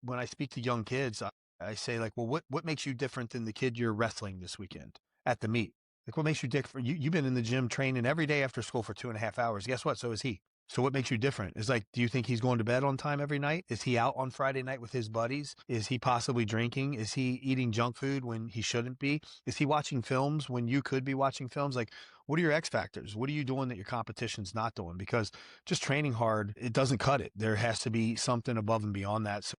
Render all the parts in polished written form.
when I speak to young kids, I say like, well, what makes you different than the kid you're wrestling this weekend at the meet? Like, what makes you different? You've been in the gym training every day after school for 2.5 hours. Guess what? So is he. So what makes you different? Is like, do you think he's going to bed on time every night? Is he out on Friday night with his buddies? Is he possibly drinking? Is he eating junk food when he shouldn't be? Is he watching films when you could be watching films? Like, what are your X factors? What are you doing that your competition's not doing? Because just training hard, it doesn't cut it. There has to be something above and beyond that. So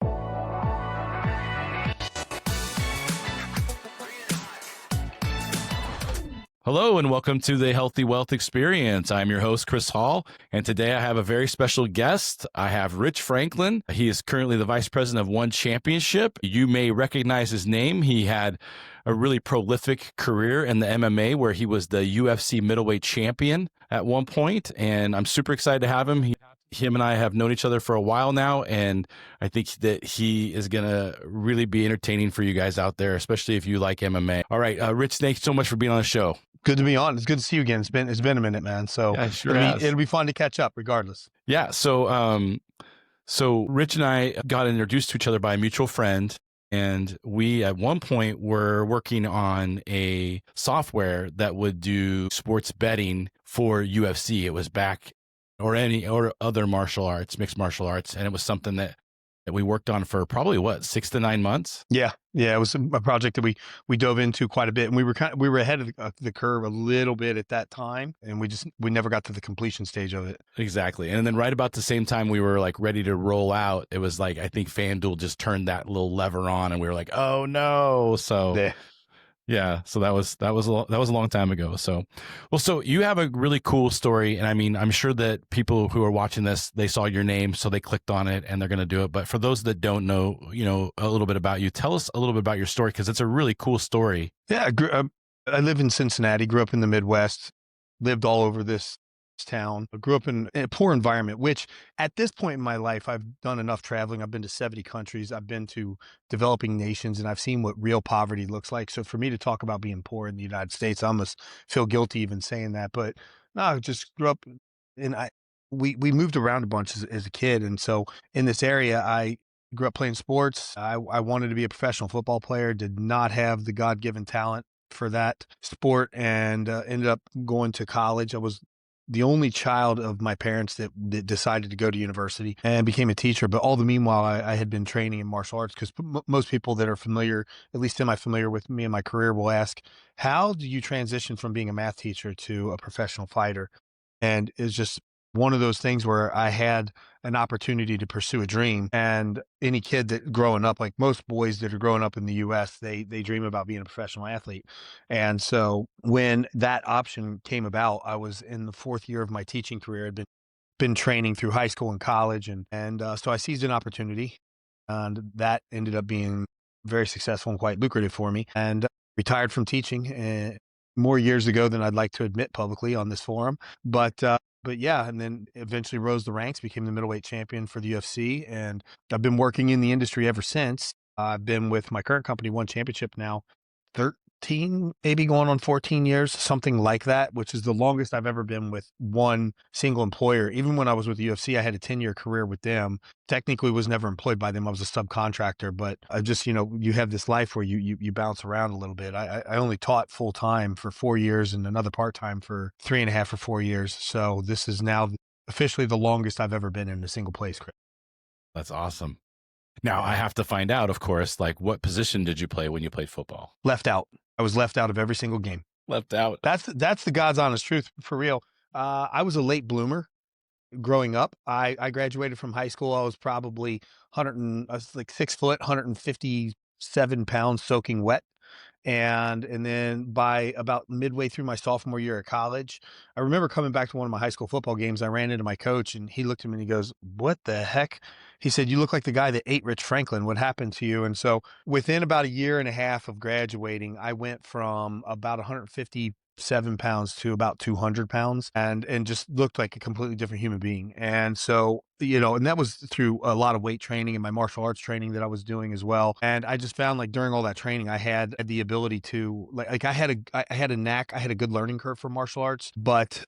Hello and welcome to the Healthy Wealth Experience. I'm your host, Chris Hall, and today I have a very special guest. I have Rich Franklin. He is currently the vice president of One Championship. You may recognize his name. He had a really prolific career in the MMA where he was the UFC middleweight champion at one point, and I'm super excited to have him. Him and I have known each other for a while now, and I think that he is going to really be entertaining for you guys out there, especially if you like MMA. All right, Rich, thanks so much for being on the show. good to be on. It's good to see you again. It's been a minute, man. So Yeah, sure it'll be fun to catch up regardless. Yeah, so Rich and I got introduced to each other by a mutual friend, and we at one point were working on a software that would do sports betting for UFC. It was back or other martial arts, mixed martial arts, and it was something that we worked on for probably 6 to 9 months. Yeah, it was a project that we dove into quite a bit, and we were ahead of the curve a little bit at that time, and we never got to the completion stage of it. Exactly, and then right about the same time we were like ready to roll out, it was like I think FanDuel just turned that little lever on, and we were like, oh no! So. Yeah, so that was a long time ago. So you have a really cool story, and I mean, I'm sure that people who are watching this, they saw your name, so they clicked on it, and they're going to do it. But for those that don't know, a little bit about you, tell us a little bit about your story because it's a really cool story. Yeah, I live in Cincinnati. Grew up in the Midwest. Lived all over this town. I grew up in a poor environment, which at this point in my life, I've done enough traveling. I've been to 70 countries. I've been to developing nations, and I've seen what real poverty looks like. So for me to talk about being poor in the United States, I almost feel guilty even saying that. But no, I just grew up and we moved around a bunch as a kid. And so in this area, I grew up playing sports. I wanted to be a professional football player, did not have the God-given talent for that sport, and ended up going to college. I was the only child of my parents that decided to go to university and became a teacher. But all the meanwhile, I had been training in martial arts because most people that are familiar, at least semi-familiar with me and my career, will ask, how do you transition from being a math teacher to a professional fighter? And it's just one of those things where I had an opportunity to pursue a dream. And any kid that growing up, like most boys that are growing up in the US, they dream about being a professional athlete. And so when that option came about, I was in the fourth year of my teaching career. I'd been training through high school and college. And so I seized an opportunity, and that ended up being very successful and quite lucrative for me, and retired from teaching more years ago than I'd like to admit publicly on this forum. But yeah, and then eventually rose the ranks, became the middleweight champion for the UFC, and I've been working in the industry ever since. I've been with my current company, One Championship, now 13, maybe going on 14 years, something like that, which is the longest I've ever been with one single employer. Even when I was with the UFC, I had a 10-year career with them. Technically was never employed by them. I was a subcontractor, but I just, you have this life where you bounce around a little bit. I only taught full time for 4 years and another part-time for 3.5 or 4 years. So this is now officially the longest I've ever been in a single place, Chris. That's awesome. Now I have to find out, of course, like what position did you play when you played football? Left out. I was left out of every single game. Left out. That's the God's honest truth, for real. I was a late bloomer growing up. I graduated from high school. I was probably I was like 6 foot, 157 pounds soaking wet. And then by about midway through my sophomore year at college, I remember coming back to one of my high school football games. I ran into my coach, and he looked at me and he goes, "What the heck?" He said, "You look like the guy that ate Rich Franklin. What happened to you?" And so within about a year and a half of graduating, I went from about 157 pounds to about 200 pounds and just looked like a completely different human being. And so, and that was through a lot of weight training and my martial arts training that I was doing as well. And I just found like during all that training, I had the ability to I had a knack, I had a good learning curve for martial arts, but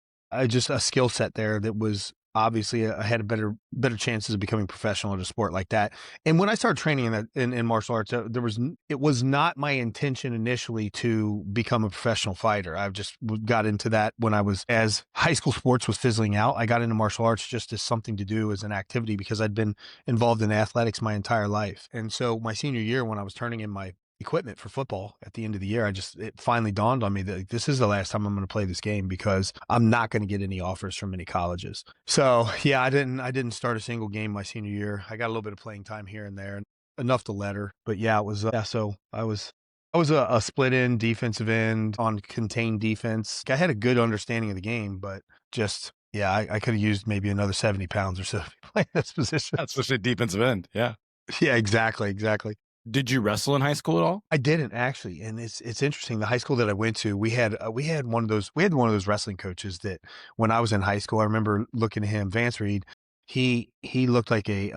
just a skill set there that was obviously I had a better chances of becoming professional at a sport like that. And when I started training in martial arts, it was not my intention initially to become a professional fighter. I just got into that when as high school sports was fizzling out. I got into martial arts just as something to do as an activity because I'd been involved in athletics my entire life. And so my senior year, when I was turning in my equipment for football at the end of the year, it finally dawned on me that this is the last time I'm going to play this game because I'm not going to get any offers from any colleges. So yeah, I didn't start a single game my senior year. I got a little bit of playing time here and there, enough to letter. But yeah, it was yeah. So I was a split end defensive end on contained defense. I had a good understanding of the game, but just yeah, I could have used maybe another 70 pounds or so to play this position. Especially defensive end. Yeah. Yeah, exactly. Did you wrestle in high school at all? I didn't actually, and it's interesting. The high school that I went to, we had one of those wrestling coaches that when I was in high school, I remember looking at him, Vance Reed. He looked like an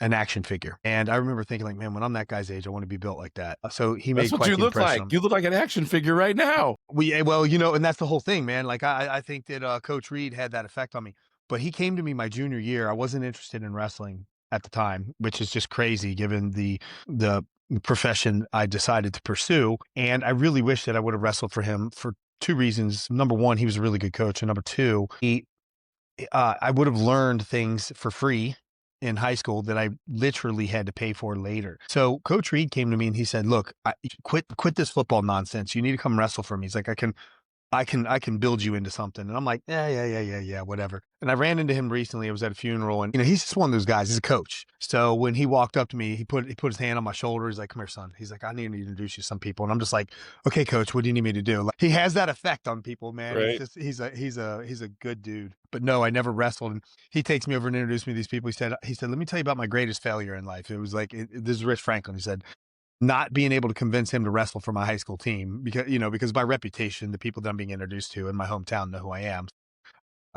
action figure, and I remember thinking like, man, when I'm that guy's age, I want to be built like that. So he That's made what quite you the look impression like. on me. You look like an action figure right now. Well, and that's the whole thing, man. Like I think that Coach Reed had that effect on me. But he came to me my junior year. I wasn't interested in wrestling at the time, which is just crazy given the profession I decided to pursue. And I really wish that I would have wrestled for him for two reasons. Number one, he was a really good coach, and number two, I would have learned things for free in high school that I literally had to pay for later. So Coach Reed came to me and he said, "Look, quit this football nonsense. You need to come wrestle for me." He's like, I can build you into something. And I'm like, yeah, whatever. And I ran into him recently. I was at a funeral, and he's just one of those guys. He's a coach. So when he walked up to me, he put his hand on my shoulder. He's like, "Come here, son." He's like, "I need to introduce you to some people." And I'm just like, "Okay, coach, what do you need me to do?" Like, he has that effect on people, man. Right. He's a good dude. But no, I never wrestled. And he takes me over and introduced me to these people. He said, "Let me tell you about my greatest failure in life." It was like, this is Rich Franklin. He said, not being able to convince him to wrestle for my high school team because my reputation, the people that I'm being introduced to in my hometown know who I am.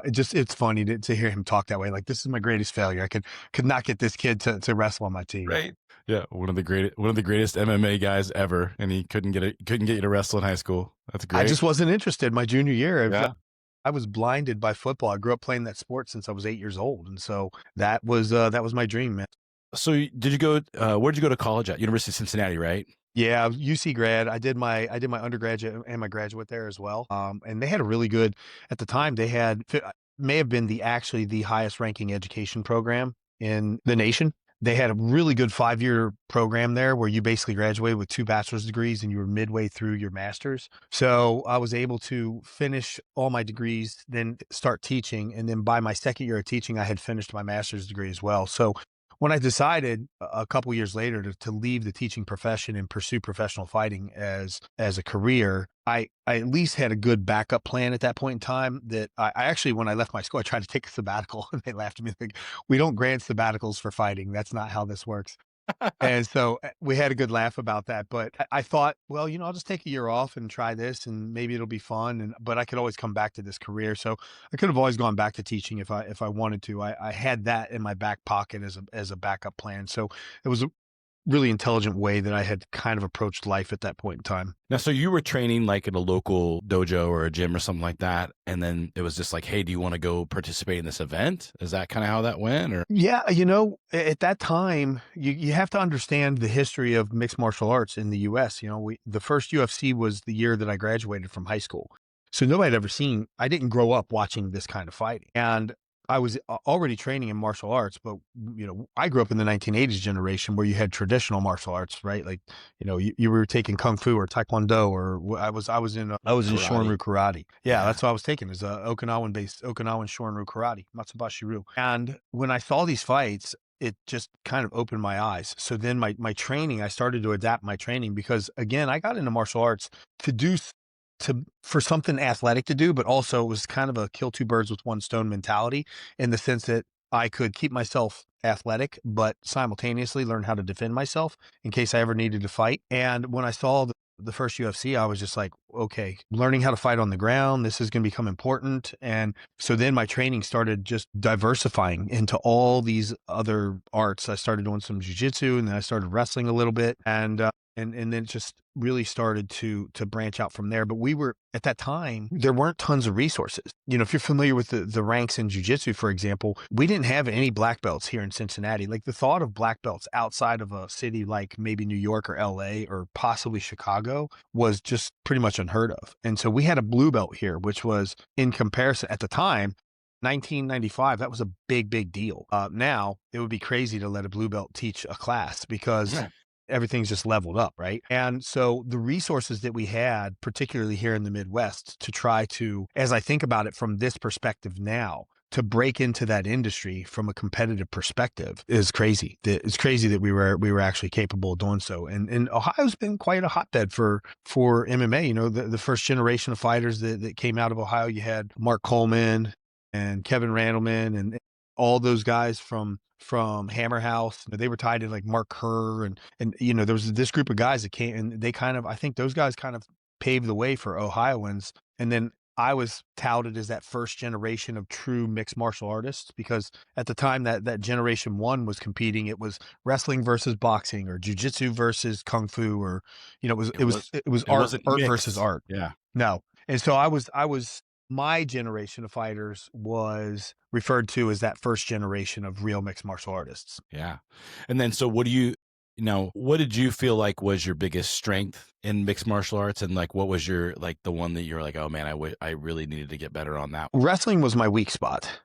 It's funny to hear him talk that way. Like, this is my greatest failure. I could not get this kid to wrestle on my team. Right. Yeah. One of the greatest MMA guys ever. And he couldn't get you to wrestle in high school. That's great. I just wasn't interested my junior year. Yeah. I was blinded by football. I grew up playing that sport since I was 8 years old. And so that was my dream, man. So did you go, where'd you go to college at? University of Cincinnati, right? Yeah, UC grad. I did my undergraduate and my graduate there as well. And they had a really good, at the time they had, may have been actually the highest ranking education program in the nation. They had a really good 5-year program there where you basically graduated with 2 bachelor's degrees and you were midway through your master's. So I was able to finish all my degrees, then start teaching. And then by my second year of teaching, I had finished my master's degree as well. So when I decided a couple years later to leave the teaching profession and pursue professional fighting as a career, I at least had a good backup plan at that point in time. That I actually, when I left my school, I tried to take a sabbatical, and they laughed at me like, "We don't grant sabbaticals for fighting. That's not how this works." And so we had a good laugh about that. But I thought, well, I'll just take a year off and try this, and maybe it'll be fun. But I could always come back to this career. So I could have always gone back to teaching if I wanted to. I had that in my back pocket as a backup plan. So it was a really intelligent way that I had kind of approached life at that point in time. Now, so you were training like in a local dojo or a gym or something like that. And then it was just like, hey, do you want to go participate in this event? Is that kind of how that went? Or Yeah, at that time, you have to understand the history of mixed martial arts in the US. The first UFC was the year that I graduated from high school. So nobody had ever I didn't grow up watching this kind of fighting. And I was already training in martial arts, but I grew up in the 1980s generation where you had traditional martial arts, right? Like, you were taking kung fu or taekwondo, or I was in Shorin-ryu karate. Yeah, that's what I was taking, is Okinawan Shorin-ryu karate, Matsubashi Ryu. And when I saw these fights, it just kind of opened my eyes. So then my training, I started to adapt my training because, again, I got into martial arts for something athletic to do, but also it was kind of a kill two birds with one stone mentality, in the sense that I could keep myself athletic, but simultaneously learn how to defend myself in case I ever needed to fight. And when I saw the first UFC, I was just like, okay, learning how to fight on the ground, this is going to become important. And so then my training started just diversifying into all these other arts. I started doing some jujitsu, and then I started wrestling a little bit. And and then it just really started to branch out from there. But we were at that time, there weren't tons of resources. If you're familiar with the ranks in jujitsu, for example, we didn't have any black belts here in Cincinnati. Like the thought of black belts outside of a city like maybe New York or LA or possibly Chicago was just pretty much unheard of. And so we had a blue belt here, which was in comparison at the time, 1995, that was a big, big deal. Now it would be crazy to let a blue belt teach a class because Yeah. everything's just leveled up, right? And so the resources that we had, particularly here in the Midwest, to try to, as I think about it from this perspective now, to break into that industry from a competitive perspective is crazy. It's crazy that we were actually capable of doing so. And Ohio's been quite a hotbed for MMA. The first generation of fighters that came out of Ohio, you had Mark Coleman and Kevin Randleman and all those guys from Hammer House. They were tied in like Mark Kerr and there was this group of guys that came and they kind of, I think those guys kind of paved the way for Ohioans. And then I was touted as that first generation of true mixed martial artists because at the time that generation one was competing, it was wrestling versus boxing or jujitsu versus kung fu, or it was It it was was it was it wasn't art versus mixed. art. Yeah. No. And so I was my generation of fighters was referred to as that first generation of real mixed martial artists. Yeah. And then, so what do what did you feel like was your biggest strength in mixed martial arts? And like, what was your, like the one that you're like, oh man, I really needed to get better on that. Wrestling was my weak spot,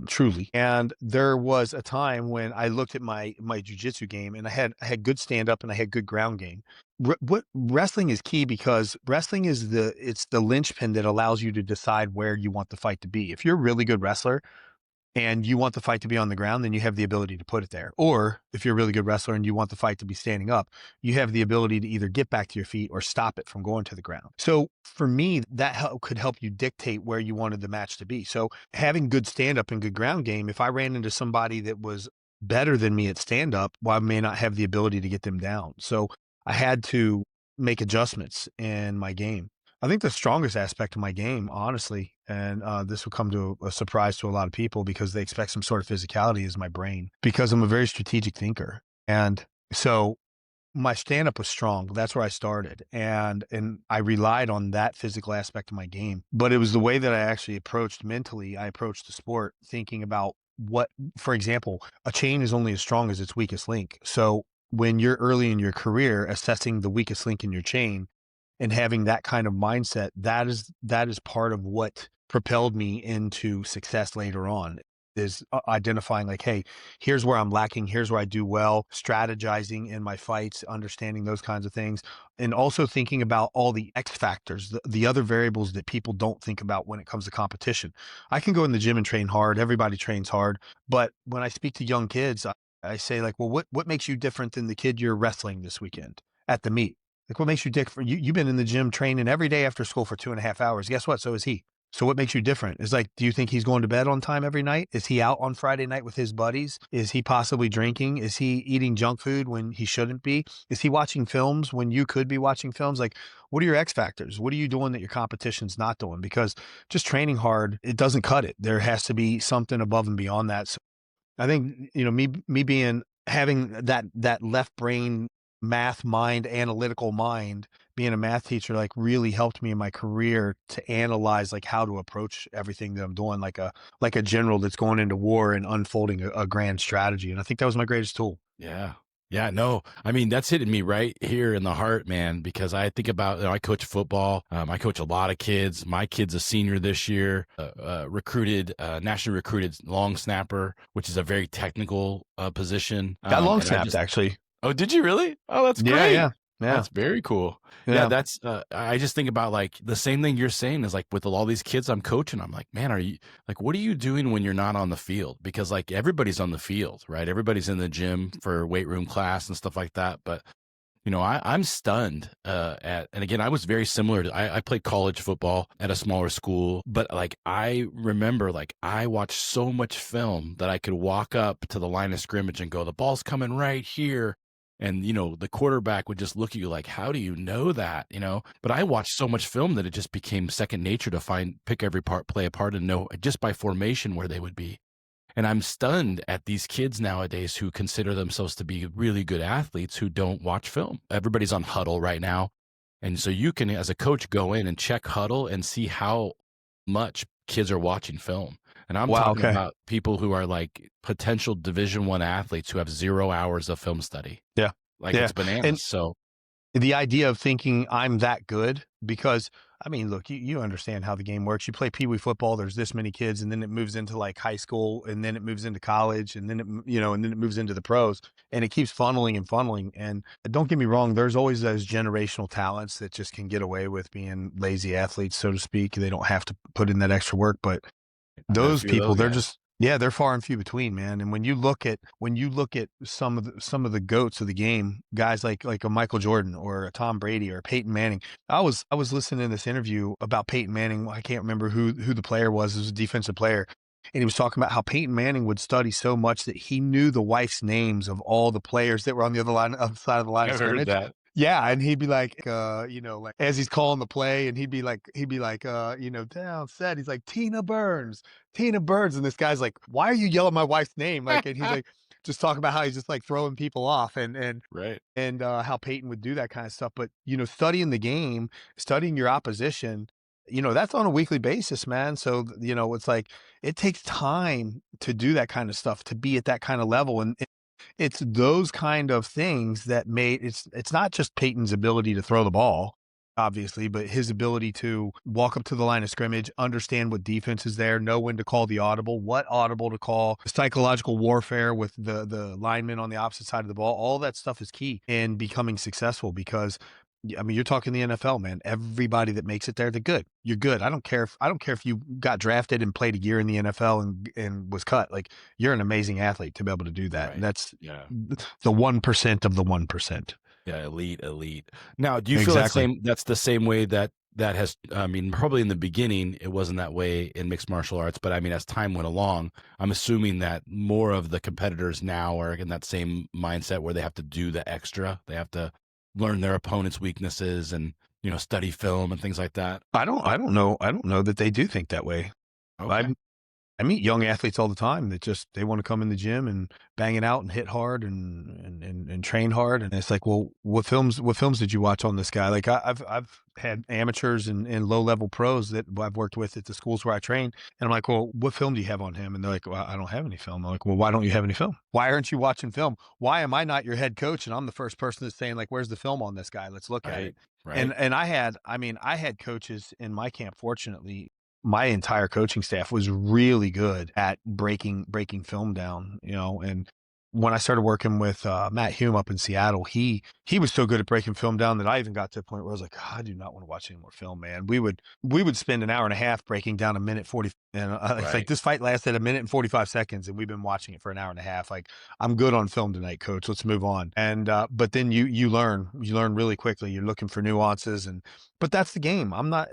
truly. And there was a time when I looked at my jujitsu game, and I had good stand up and I had good ground game. What wrestling is key because wrestling is it's the linchpin that allows you to decide where you want the fight to be. If you're a really good wrestler and you want the fight to be on the ground, then you have the ability to put it there. Or if you're a really good wrestler and you want the fight to be standing up, you have the ability to either get back to your feet or stop it from going to the ground. So for me, that could help you dictate where you wanted the match to be. So having good stand up and good ground game, if I ran into somebody that was better than me at stand up, well, I may not have the ability to get them down. So I had to make adjustments in my game. I think the strongest aspect of my game, honestly, and this will come to a surprise to a lot of people because they expect some sort of physicality, is my brain, because I'm a very strategic thinker. And so my stand up was strong. That's where I started. And I relied on that physical aspect of my game. But it was the way that I actually approached mentally. I approached the sport thinking about what, for example, a chain is only as strong as its weakest link. So when you're early in your career, assessing the weakest link in your chain and having that kind of mindset, that is part of what propelled me into success later on, is identifying like, hey, here's where I'm lacking, here's where I do well, strategizing in my fights, understanding those kinds of things, and also thinking about all the X factors, the other variables that people don't think about when it comes to competition. I can go in the gym and train hard. Everybody trains hard. But when I speak to young kids, I say like, well, what makes you different than the kid you're wrestling this weekend at the meet? Like, what makes you different? You've been in the gym training every day after school for 2.5 hours. Guess what? So is he. So what makes you different? It's like, do you think he's going to bed on time every night? Is he out on Friday night with his buddies? Is he possibly drinking? Is he eating junk food when he shouldn't be? Is he watching films when you could be watching films? Like, what are your X factors? What are you doing that your competition's not doing? Because just training hard, it doesn't cut it. There has to be something above and beyond that. So I think, me being, having that left brain, math mind, analytical mind, being a math teacher, like really helped me in my career to analyze like how to approach everything that I'm doing, like a general that's going into war and unfolding a grand strategy. And I think that was my greatest tool. Yeah. Yeah, no, I mean, that's hitting me right here in the heart, man, because I think about, I coach football. I coach a lot of kids. My kid's a senior this year, nationally recruited long snapper, which is a very technical position. Got long And I snapped just, actually. oh, did you really? Oh, that's Yeah, great. yeah, yeah, That's very cool. Yeah, yeah. that's I just think about like the same thing you're saying is like with all these kids I'm coaching, I'm like, man, are you like, what are you doing when you're not on the field? Because like everybody's on the field, right? Everybody's in the gym for weight room class and stuff like that. But I'm stunned and again, I was very similar to, I played college football at a smaller school, but like I remember like I watched so much film that I could walk up to the line of scrimmage and go, the ball's coming right here. And, the quarterback would just look at you like, how do you know that? But I watched so much film that it just became second nature to pick every part, play a part, and know just by formation where they would be. And I'm stunned at these kids nowadays who consider themselves to be really good athletes who don't watch film. Everybody's on Huddle right now. And so you can, as a coach, go in and check Huddle and see how much kids are watching film. And I'm Wow. talking Okay. about people who are like potential Division I athletes who have 0 hours of film study. Yeah. Like Yeah. it's And bananas. So the idea of thinking I'm that good because I mean, look, you understand how the game works. You play pee wee football, there's this many kids, and then it moves into like high school, and then it moves into college, and then and then it moves into the pros, and it keeps funneling and funneling. And don't get me wrong, there's always those generational talents that just can get away with being lazy athletes, so to speak. They don't have to put in that extra work, but I know a those few of people, those they're guys. just yeah, they're far and few between, man. And when you look at some of the goats of the game, guys like a Michael Jordan or a Tom Brady or a Peyton Manning. I was listening to this interview about Peyton Manning. I can't remember who the player was. It was a defensive player. And he was talking about how Peyton Manning would study so much that he knew the wife's names of all the players that were on the other side of the line of I've heard scrimmage. that. Yeah, and he'd be like, like as he's calling the play, and he'd be like, down set. He's like Tina Burns, and this guy's like, why are you yelling my wife's name? Like, and he's like, just talking about how he's just like throwing people off, Right. and how Peyton would do that kind of stuff. But studying the game, studying your opposition, that's on a weekly basis, man. So it's like it takes time to do that kind of stuff, to be at that kind of level, and it's those kind of things that made it's not just Peyton's ability to throw the ball, obviously, but his ability to walk up to the line of scrimmage, understand what defense is there, know when to call the audible, what audible to call, psychological warfare with the linemen on the opposite side of the ball. All that stuff is key in becoming successful because I mean, you're talking the NFL, man. Everybody that makes it there, they're good. You're good. I don't care if you got drafted and played a year in the NFL and was cut. Like you're an amazing athlete to be able to do that. And Right. that's Yeah. the 1% of the 1%. Yeah, elite. Now, do you feel Exactly. that's the same way that has I mean, probably in the beginning it wasn't that way in mixed martial arts, but I mean as time went along, I'm assuming that more of the competitors now are in that same mindset where they have to do the extra. They have to learn their opponent's weaknesses and, study film and things like that. I don't know that they do think that way. Okay. I I meet young athletes all the time that just they want to come in the gym and bang it out and hit hard and train hard. And it's like, well, what films did you watch on this guy? Like I've had amateurs and low level pros that I've worked with at the schools where I train. And I'm like, well, what film do you have on him? And they're like, well, I don't have any film. I'm like, well, why don't you have any film? Why aren't you watching film? Why am I not your head coach? And I'm the first person that's saying like, where's the film on this guy? Let's look at it. Right. Right. And I had coaches in my camp, fortunately, my entire coaching staff was really good at breaking film down, and when I started working with Matt Hume up in Seattle, he was so good at breaking film down that I even got to a point where I was like, "God, I do not want to watch any more film, man." We would spend an hour and a half breaking down a minute 40, and it's like Right. this fight lasted a minute and 45 seconds, and we've been watching it for an hour and a half. Like, I'm good on film tonight, coach. Let's move on. And but then you learn really quickly. You're looking for nuances, but that's the game. I'm not,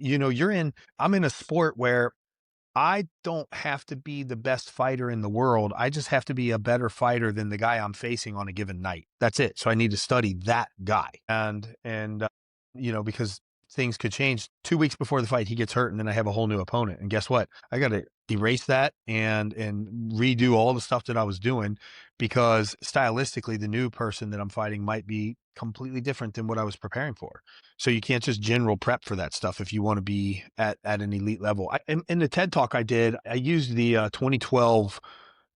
I'm in a sport where I don't have to be the best fighter in the world. I just have to be a better fighter than the guy I'm facing on a given night. That's it. So I need to study that guy. And because things could change 2 weeks before the fight, he gets hurt and then I have a whole new opponent. And guess what? I got to erase that and redo all the stuff that I was doing because stylistically the new person that I'm fighting might be completely different than what I was preparing for. So you can't just general prep for that stuff if you want to be at an elite level. In the TED talk I did, I used the 2012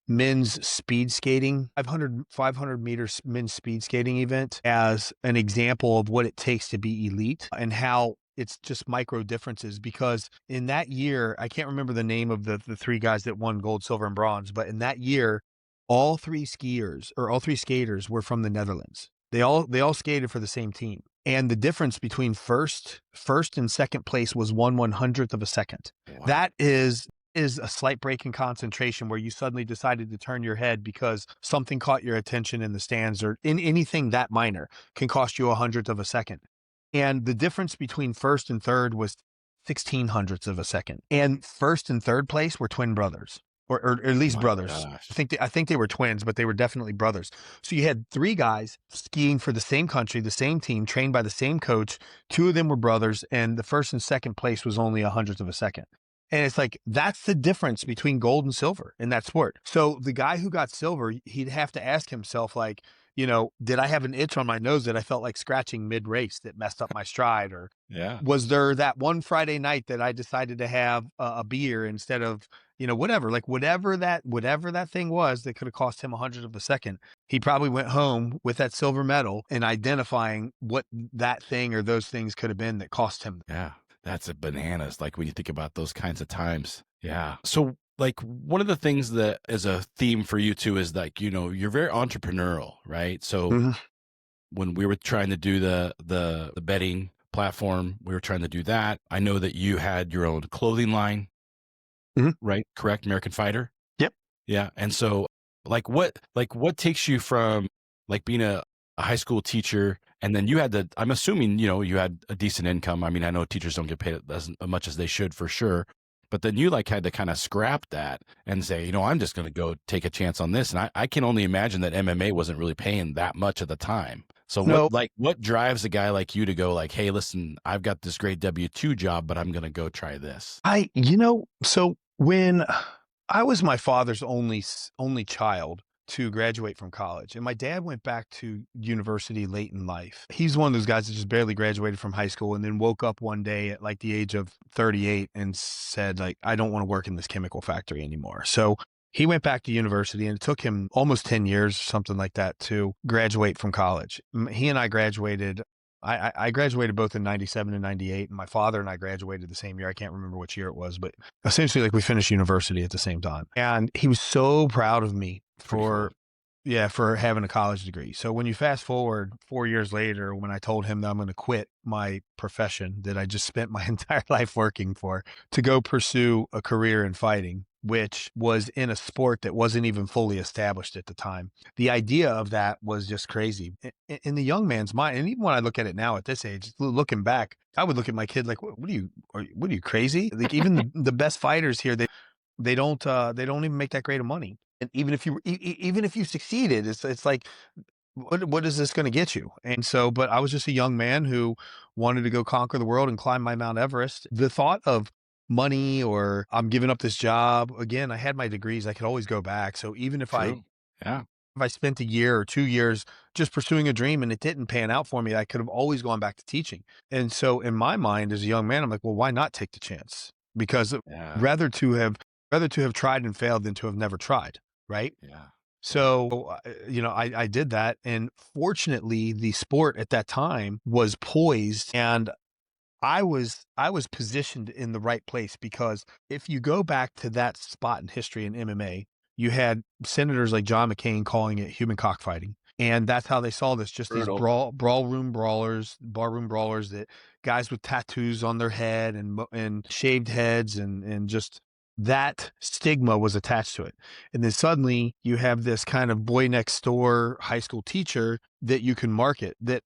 men's speed skating 500 meters men's speed skating event as an example of what it takes to be elite and how it's just micro differences because in that year, I can't remember the name of the three guys that won gold, silver, and bronze, but in that year, all three skaters were from the Netherlands. They all skated for the same team. And the difference between first and second place was 1/100th of a second. Wow. That is a slight break in concentration where you suddenly decided to turn your head because something caught your attention in the stands or in anything that minor can cost you 100th of a second. And the difference between first and third was 16 hundredths of a second. And first and third place were twin brothers, or at Oh least my brothers. gosh. I think they were twins, but they were definitely brothers. So you had three guys skiing for the same country, the same team, trained by the same coach. Two of them were brothers, and the first and second place was only 100th of a second. And it's like, that's the difference between gold and silver in that sport. So the guy who got silver, he'd have to ask himself, like, did I have an itch on my nose that I felt like scratching mid race that messed up my stride? Or Yeah. was there that one Friday night that I decided to have a beer instead of, whatever, like whatever that thing was that could have cost him a hundredth of a second. He probably went home with that silver medal and identifying what that thing or those things could have been that cost him. Yeah. That's a bananas. Like when you think about those kinds of times. Yeah. So like one of the things that is a theme for you too is like, you're very entrepreneurial, right? So Mhm, when we were trying to do the betting platform, we were trying to do that. I know that you had your own clothing line, mhm. right? Correct? American Fighter. Yep. Yeah. And so like what takes you from like being a high school teacher and then you had to, I'm assuming, you had a decent income. I mean, I know teachers don't get paid as much as they should for sure. But then you like had to kind of scrap that and say, I'm just going to go take a chance on this. And I can only imagine that MMA wasn't really paying that much at the time. So No, what drives a guy like you to go like, hey, listen, I've got this great W-2 job, but I'm going to go try this. so when I was my father's only child to graduate from college, and my dad went back to university late in life. He's one of those guys that just barely graduated from high school and then woke up one day at like the age of 38 and said, like, I don't want to work in this chemical factory anymore. So he went back to university, and it took him almost 10 years, something like that, to graduate from college. He and I graduated. I graduated both in 97 and 98, and my father and I graduated the same year. I can't remember which year it was, but essentially, like, we finished university at the same time. And he was so proud of me It's pretty cool. for having a college degree. So when you fast forward 4 years later, when I told him that I'm going to quit my profession that I just spent my entire life working for to go pursue a career in fighting, which was in a sport that wasn't even fully established at the time, the idea of that was just crazy in the young man's mind. And even when I look at it now at this age, looking back, I would look at my kid like, what are you crazy? Like, even the best fighters here, they don't even make that great of money. And even if you succeeded, it's like, what is this going to get you? And so, but I was just a young man who wanted to go conquer the world and climb my Mount Everest. The thought of money or I'm giving up this job again, I had my degrees, I could always go back. So even True. Yeah. if I spent a year or 2 years just pursuing a dream and it didn't pan out for me, I could have always gone back to teaching. And so in my mind as a young man, I'm like, well, why not take the chance? Because Yeah. rather to have rather to have tried and failed than to have never tried, right? Yeah. Yeah. So, I did that, and fortunately, the sport at that time was poised, and I was positioned in the right place because if you go back to that spot in history in MMA, you had senators like John McCain calling it human cockfighting. And that's how they saw this, just these Brutal. brawl room brawlers, barroom brawlers, that guys with tattoos on their head and shaved heads, and just that stigma was attached to it. And then suddenly you have this kind of boy next door high school teacher that you can market that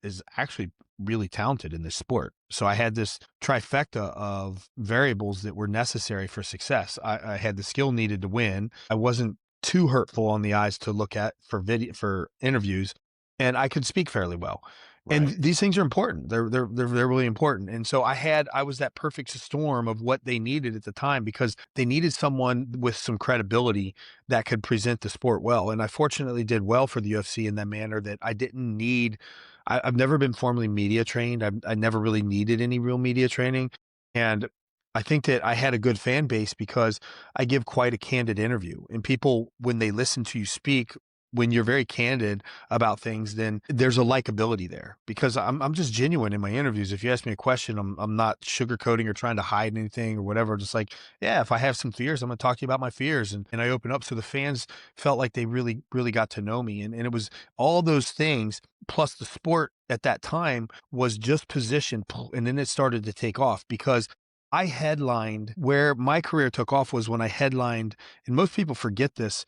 is actually really talented in this sport. So I had this trifecta of variables that were necessary for success. I had the skill needed to win. I wasn't too hurtful on the eyes to look at for interviews, and I could speak fairly well. And Right. these things are important. They're really important. And so I was that perfect storm of what they needed at the time because they needed someone with some credibility that could present the sport well. And I fortunately did well for the UFC in that manner that I didn't need. I've never been formally media trained. I never really needed any real media training. And I think that I had a good fan base because I give quite a candid interview. And people, when they listen to you speak, when you're very candid about things, then there's a likability there because I'm just genuine in my interviews. If you ask me a question, I'm not sugarcoating or trying to hide anything or whatever. Just like, yeah, if I have some fears, I'm going to talk to you about my fears. And I open up. So the fans felt like they really, really got to know me. And it was all those things plus the sport at that time was just positioned. And then it started to take off because I headlined where my career took off was when I headlined, and most people forget this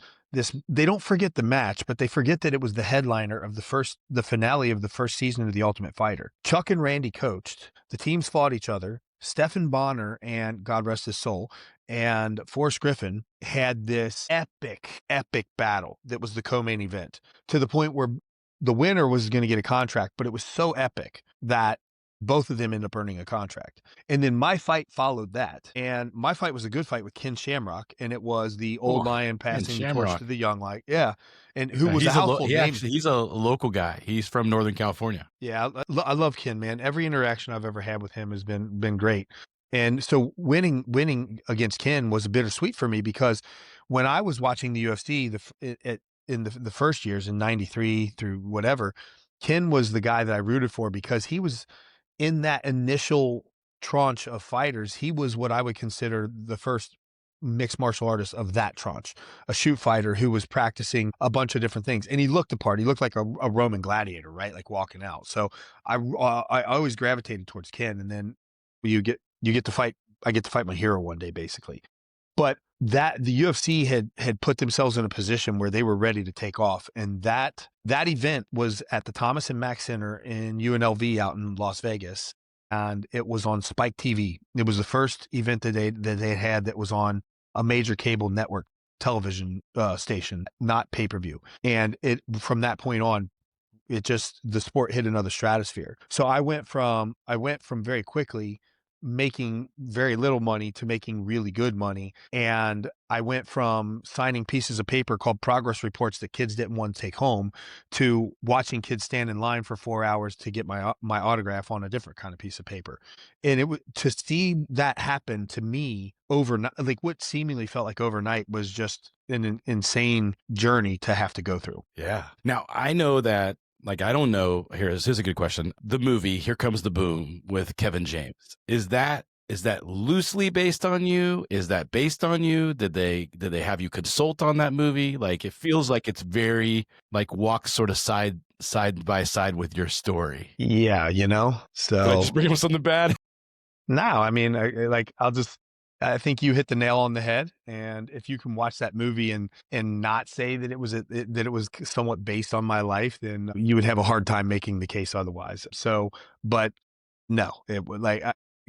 they don't forget the match, but they forget that it was the headliner of the finale of the first season of The Ultimate Fighter. Chuck and Randy coached. The teams fought each other. Stephen Bonner and God rest his soul and Forrest Griffin had this epic, epic battle that was the co-main event to the point where the winner was going to get a contract, but it was so epic that both of them end up earning a contract. And then my fight followed that. And my fight was a good fight with Ken Shamrock, and it was the old Oh, lion and passing the torch Shamrock. to the young lion. Yeah. And who Yeah, was a household he name. actually he's a local guy. He's from Northern California. Yeah, I love Ken, man. Every interaction I've ever had with him has been great. And so winning against Ken was bittersweet for me because when I was watching the UFC in the first years in 93 through whatever, Ken was the guy that I rooted for because he was in that initial tranche of fighters, he was what I would consider the first mixed martial artist of that tranche, a shoot fighter who was practicing a bunch of different things. And he looked the part. He looked like a Roman gladiator, right? Like walking out. So I always gravitated towards Ken. And then you get to fight. I get to fight my hero one day, basically. But that the UFC had put themselves in a position where they were ready to take off, and that event was at the Thomas and Mack Center in UNLV out in Las Vegas, and it was on Spike TV. It was the first event that they had that was on a major cable network television station, not pay per view. And it from that point on, it just the sport hit another stratosphere. So I went from very quickly making very little money to making really good money. And I went from signing pieces of paper called progress reports that kids didn't want to take home to watching kids stand in line for 4 hours to get my autograph on a different kind of piece of paper. And it was to see that happen to me overnight, like what seemingly felt like overnight was just an insane journey to have to go through. Yeah. Now I know that. Like, I don't know. Here's a good question. The movie Here Comes the Boom with Kevin James. Is that loosely based on you? Is that based on you? Did they have you consult on that movie? Like, it feels like it's very like walks sort of side by side with your story. Yeah, Did I just so bring up something bad? no, I mean, I think you hit the nail on the head. And if you can watch that movie and not say that that it was somewhat based on my life, then you would have a hard time making the case otherwise. So, but no, it would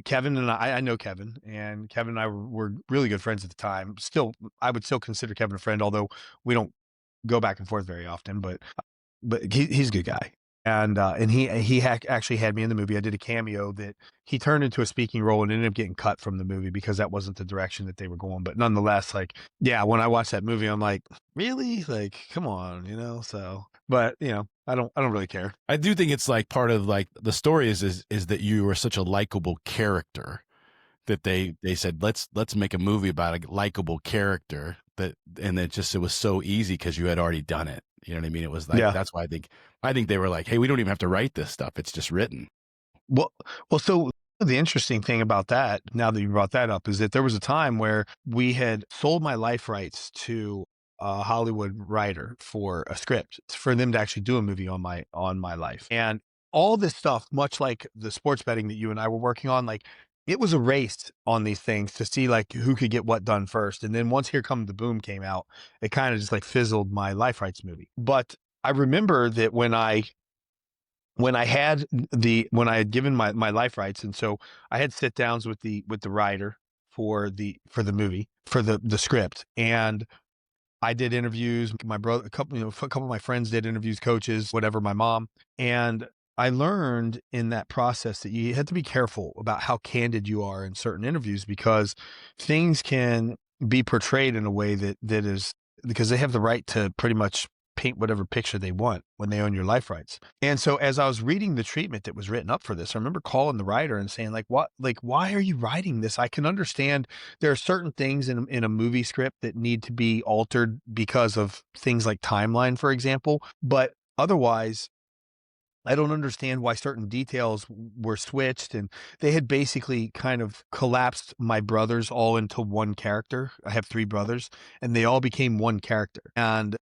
Kevin and I know Kevin, and Kevin and I were really good friends at the time. Still, I would still consider Kevin a friend, although we don't go back and forth very often. But he's a good guy. And actually had me in the movie. I did a cameo that he turned into a speaking role and ended up getting cut from the movie because that wasn't the direction that they were going. But nonetheless, like, yeah, when I watched that movie, I'm like, really? Like, come on, So, but I don't really care. I do think it's like part of like the story is that you were such a likable character that they said let's make a movie about a likable character and it was so easy because you had already done it. You know what I mean? It was like Yeah. that's why I think they were like, hey, we don't even have to write this stuff. It's just written. Well, so the interesting thing about that, now that you brought that up, is that there was a time where we had sold my life rights to a Hollywood writer for a script for them to actually do a movie on my life. And all this stuff, much like the sports betting that you and I were working on, like it was a race on these things to see like who could get what done first. And then once Here Come the Boom came out, it kind of just like fizzled my life rights movie. But I remember that when I had given my life rights, and so I had sit downs with the writer for the movie, for the script, and I did interviews. My brother, a couple of my friends did interviews, coaches, whatever, my mom. And I learned in that process that you have to be careful about how candid you are in certain interviews because things can be portrayed in a way that is because they have the right to pretty much paint whatever picture they want when they own your life rights. And so as I was reading the treatment that was written up for this, I remember calling the writer and saying why are you writing this? I can understand there are certain things in a movie script that need to be altered because of things like timeline, for example, but otherwise I don't understand why certain details were switched, and they had basically kind of collapsed my brothers all into one character. I have 3 brothers, and they all became one character. And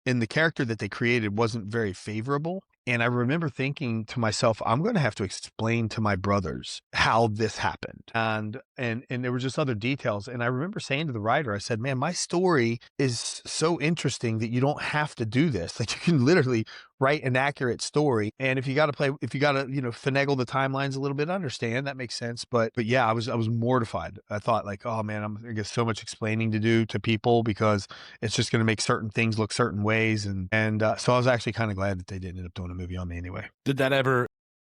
the character that they created wasn't very favorable. And I remember thinking to myself, I'm going to have to explain to my brothers how this happened. And there were just other details. And I remember saying to the writer, I said, man, my story is so interesting that you don't have to do this. Like you can literally write an accurate story. And if you got to finagle the timelines a little bit, understand that makes sense. But yeah, I was mortified. I thought like, oh man, I guess so much explaining to do to people because it's just going to make certain things look certain ways. And so I was actually kind of glad that they didn't end up doing a movie on me anyway. Did that ever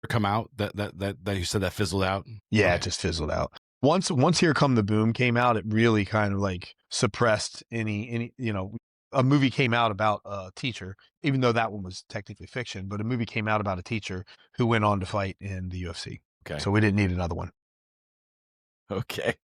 come out that you said that fizzled out? Yeah, it Okay. just fizzled out. Once Here Come the Boom came out, it really kind of like suppressed any, a movie came out about a teacher, even though that one was technically fiction, but a movie came out about a teacher who went on to fight in the UFC. Okay. So we didn't need another one. Okay.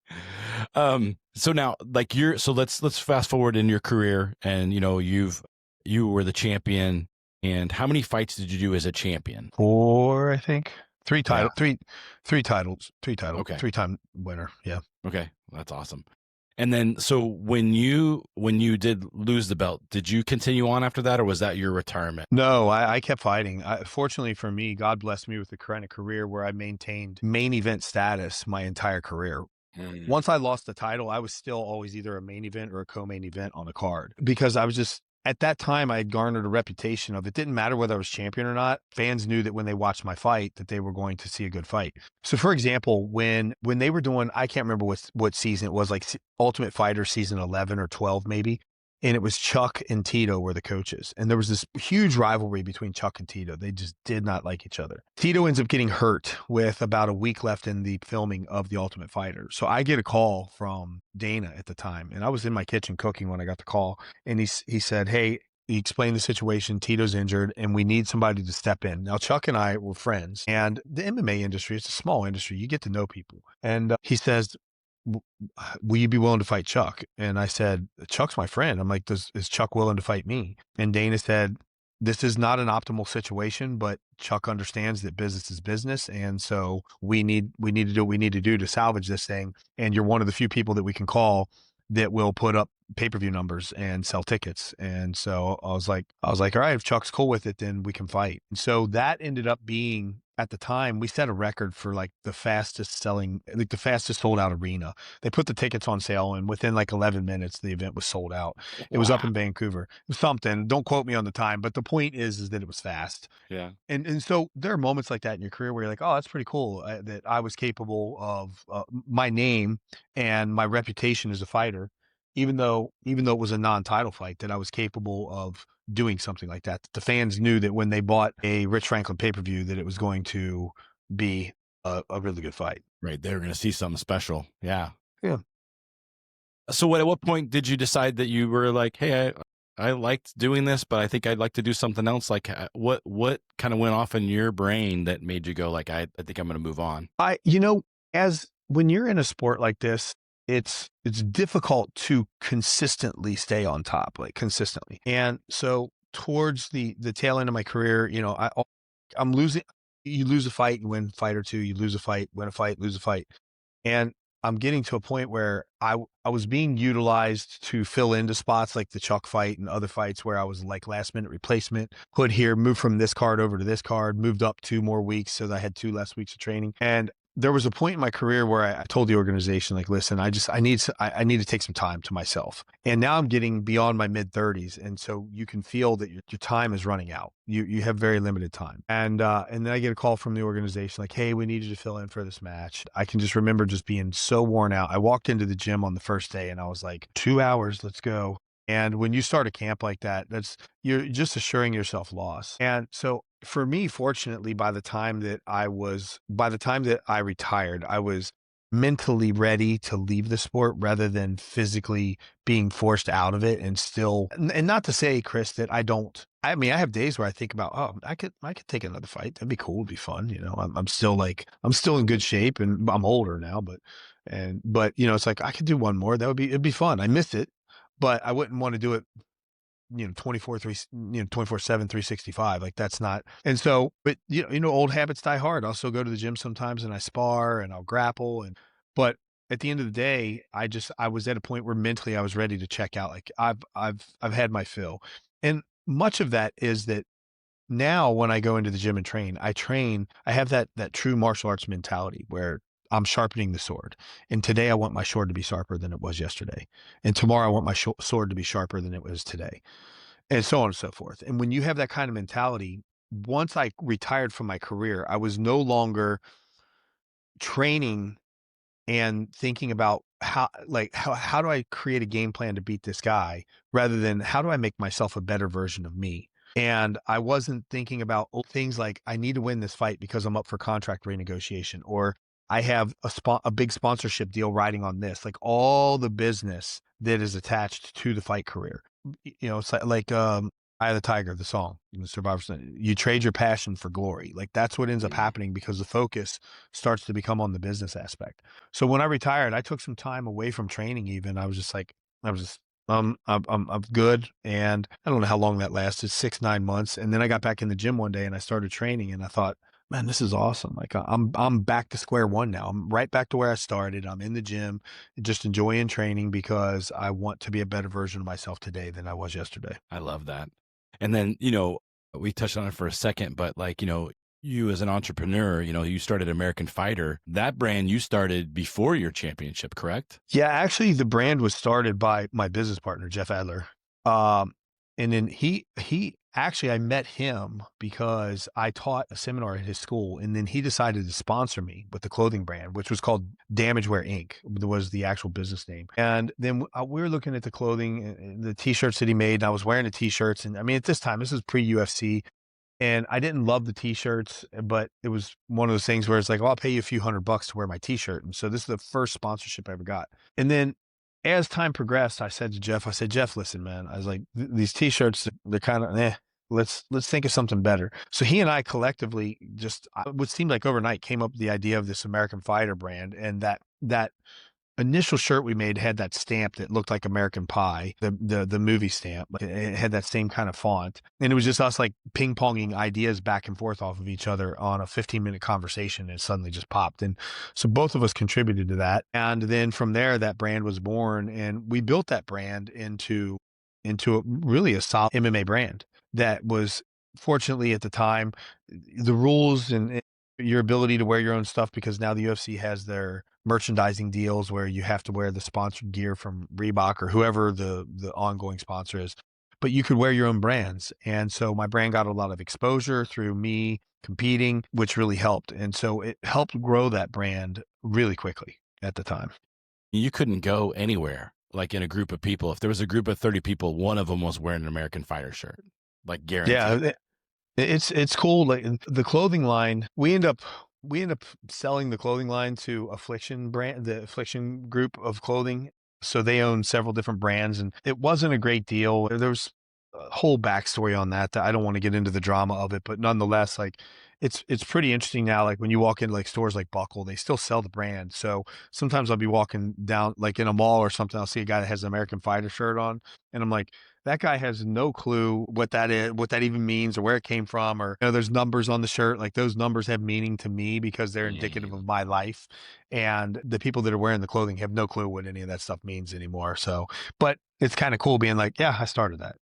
So now like let's fast forward in your career and you were the champion, and how many fights did you do as a champion? 4, I think. Yeah. 3 titles, Okay. 3-time winner. Yeah. Okay. That's awesome. And then so when you did lose the belt, did you continue on after that, or was that your retirement? No, I kept fighting. Fortunately for me, God blessed me with the kind of career where I maintained main event status my entire career. Mm. Once I lost the title, I was still always either a main event or a co-main event on a card because I was just at that time I had garnered a reputation of it didn't matter whether I was champion or not. Fans knew that when they watched my fight that they were going to see a good fight. So for example, when they were doing I can't remember what season it was, like Ultimate Fighter season 11 or 12 maybe. And it was Chuck and Tito were the coaches. And there was this huge rivalry between Chuck and Tito. They just did not like each other. Tito ends up getting hurt with about a week left in the filming of The Ultimate Fighter. So I get a call from Dana at the time. And I was in my kitchen cooking when I got the call. And he said, hey, he explained the situation. Tito's injured and we need somebody to step in. Now, Chuck and I were friends. And the MMA industry, it's a small industry. You get to know people. And he says, will you be willing to fight Chuck? And I said, Chuck's my friend. I'm like, is Chuck willing to fight me? And Dana said, this is not an optimal situation, but Chuck understands that business is business. And so we need to do what we need to do to salvage this thing. And you're one of the few people that we can call that will put up pay-per-view numbers and sell tickets. And so I was like, all right, if Chuck's cool with it, then we can fight. And so that ended up being, at the time, we set a record for like the fastest sold out arena. They put the tickets on sale and within like 11 minutes, the event was sold out. It was up Wow. in Vancouver. It was something. Don't quote me on the time, but the point is that it was fast. Yeah. And so there are moments like that in your career where you're like, oh, that's pretty cool that I was capable of my name and my reputation as a fighter, even though it was a non-title fight, that I was capable of doing something like that. The fans knew that when they bought a Rich Franklin pay-per-view that it was going to be a really good fight. Right. They were going to see something special. Yeah. Yeah. So at what point did you decide that you were like, hey, I liked doing this, but I think I'd like to do something else? Like what kind of went off in your brain that made you go like, I think I'm going to move on? As when you're in a sport like this, it's difficult to consistently stay on top, like consistently. And so towards the tail end of my career, I'm losing. You lose a fight, you win a fight or two. You lose a fight, win a fight, lose a fight. And I'm getting to a point where I was being utilized to fill into spots like the Chuck fight and other fights where I was like last minute replacement, put here, moved from this card over to this card, moved up 2 more weeks so that I had 2 less weeks of training. And there was a point in my career where I told the organization, like, listen, I need to take some time to myself. And now I'm getting beyond my mid-30s. And so you can feel that your time is running out. You have very limited time. And then I get a call from the organization like, hey, we need you to fill in for this match. I can just remember just being so worn out. I walked into the gym on the first day and I was like, 2 hours, let's go. And when you start a camp like that, you're just assuring yourself loss. And so for me, fortunately, by the time that I retired, I was mentally ready to leave the sport rather than physically being forced out of it and not to say, Chris, that I mean, I have days where I think about, oh, I could take another fight. That'd be cool. It'd be fun. I'm still in good shape and I'm older now, but it's like I could do one more. It'd be fun. I miss it, but I wouldn't want to do it 24/7, 365. Like that's not. And so, but old habits die hard. I'll still go to the gym sometimes and I spar and I'll grapple but at the end of the day, I was at a point where mentally I was ready to check out. Like I've had my fill. And much of that is that now when I go into the gym and I have that true martial arts mentality where I'm sharpening the sword. And today I want my sword to be sharper than it was yesterday. And tomorrow I want my sword to be sharper than it was today. And so on and so forth. And when you have that kind of mentality, once I retired from my career, I was no longer training and thinking about how do I create a game plan to beat this guy rather than how do I make myself a better version of me? And I wasn't thinking about things like I need to win this fight because I'm up for contract renegotiation, or I have a big sponsorship deal riding on this, like all the business that is attached to the fight career. It's like Eye of the Tiger, the song, Survivor. You trade your passion for glory. Like that's what ends up Mm. happening because the focus starts to become on the business aspect. So when I retired, I took some time away from training. Even I was just like, I was just I'm good, and I don't know how long that lasted, 6, 9 months, and then I got back in the gym one day and I started training, and I thought, "Man, this is awesome." Like, I'm back to square one now. I'm right back to where I started. I'm in the gym, just enjoying training because I want to be a better version of myself today than I was yesterday. I love that. And then, we touched on it for a second, but like, you as an entrepreneur, you started American Fighter. That brand you started before your championship, correct? Yeah, actually, the brand was started by my business partner, Jeff Adler. Um, and then he actually I met him because I taught a seminar at his school, and then he decided to sponsor me with the clothing brand, which was called Damagewear Inc. Was the actual business name. And then we were looking at the clothing, the t-shirts that he made, and I was wearing the t-shirts. And I mean, at this time, this is pre-UFC. And I didn't love the t-shirts, but it was one of those things where it's like, "Oh, I'll pay you a few $100 to wear my t-shirt." And so this is the first sponsorship I ever got. And then as time progressed, I said to Jeff, I said, "Jeff, listen, man." I was like, These t-shirts, they're kind of, let's think of something better." So he and I collectively just, what seemed like overnight, came up with the idea of this American Fighter brand. And that initial shirt we made had that stamp that looked like American Pie, the movie stamp. Like it had that same kind of font, and it was just us like ping ponging ideas back and forth off of each other on a 15-minute conversation, and it suddenly just popped. And so both of us contributed to that, and then from there, that brand was born, and we built that brand into really a solid MMA brand that was, fortunately at the time, the rules and your ability to wear your own stuff, because now the UFC has their merchandising deals where you have to wear the sponsored gear from Reebok or whoever the ongoing sponsor is, but you could wear your own brands. And so my brand got a lot of exposure through me competing, which really helped. And so it helped grow that brand really quickly at the time. You couldn't go anywhere like in a group of people. If there was a group of 30 people, one of them was wearing an American Fighter shirt, like guaranteed. Yeah, it's cool. Like the clothing line, we end up selling the clothing line to Affliction brand, the Affliction group of clothing. So they own several different brands, and it wasn't a great deal. There was a whole backstory on that I don't want to get into the drama of it, but nonetheless, like it's pretty interesting now. Like when you walk into like stores like Buckle, they still sell the brand. So sometimes I'll be walking down like in a mall or something, I'll see a guy that has an American Fighter shirt on, and I'm like, that guy has no clue what that is, what that even means, or where it came from, or there's numbers on the shirt. Like those numbers have meaning to me because they're indicative Mm. of my life, and the people that are wearing the clothing have no clue what any of that stuff means anymore. So, but it's kind of cool being like, yeah, I started that.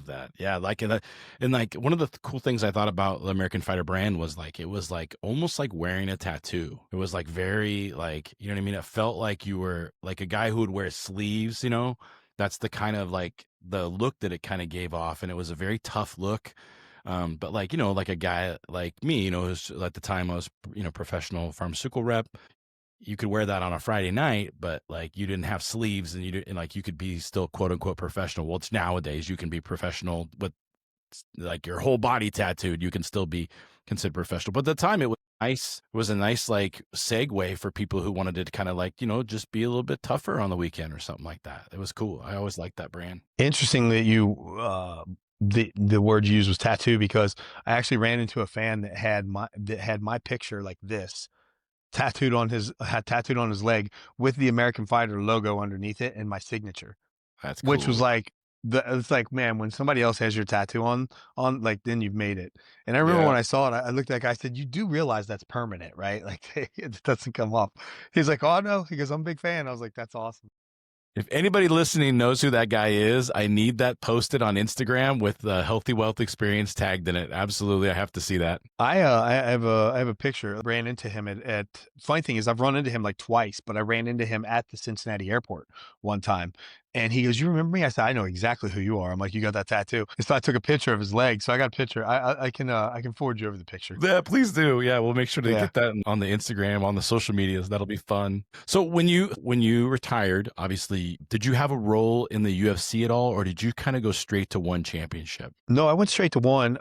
That, yeah, like and like one of the cool things I thought about the American Fighter brand was like it was like almost like wearing a tattoo. It was like very like, you know what I mean? It felt like you were like a guy who would wear sleeves, That's the kind of like the look that it kind of gave off, and it was a very tough look. But like, like a guy like me, who's at the time I was, professional pharmaceutical rep. You could wear that on a Friday night, but like you didn't have sleeves, and like you could be still quote unquote professional. Well, it's nowadays you can be professional with like your whole body tattooed. You can still be considered professional. But at the time it was nice. It was a nice like segue for people who wanted to kind of like, just be a little bit tougher on the weekend or something like that. It was cool. I always liked that brand. Interesting that the word you used was tattoo, because I actually ran into a fan that had my picture like this tattooed on his leg with the American Fighter logo underneath it and my signature, That's which was cool. like it's like, man, when somebody else has your tattoo on, like, then you've made it. And I remember Yeah. when I saw it, I looked at that guy, I said, "You do realize that's permanent, right? Like it doesn't come off." He's like, "Oh no," he goes, "I'm a big fan." I was like, "That's awesome." If anybody listening knows who that guy is, I need that posted on Instagram with the Healthy Wealth Experience tagged in it. Absolutely. I have to see that. I have a picture. I ran into him at funny thing is I've run into him like twice, but I ran into him at the Cincinnati airport one time. And he goes, "You remember me?" I said, "I know exactly who you are." I'm like, "You got that tattoo?" And so I took a picture of his leg. So I got a picture. I can forward you over the picture. Yeah, please do. Yeah, we'll make sure to Yeah. get that on the Instagram, on the social medias. That'll be fun. So when you retired, obviously, did you have a role in the UFC at all, or did you kind of go straight to one championship? No, I went straight to one.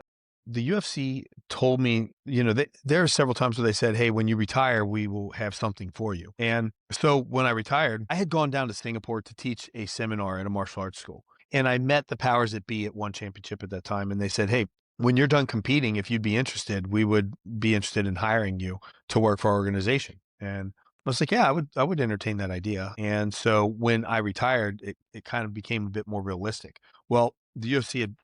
The UFC told me, there are several times where they said, "Hey, when you retire, we will have something for you." And so when I retired, I had gone down to Singapore to teach a seminar at a martial arts school. And I met the powers that be at one championship at that time. And they said, "Hey, when you're done competing, if you'd be interested, we would be interested in hiring you to work for our organization." And I was like, "Yeah, I would entertain that idea." And so when I retired, it kind of became a bit more realistic. Well, the UFC had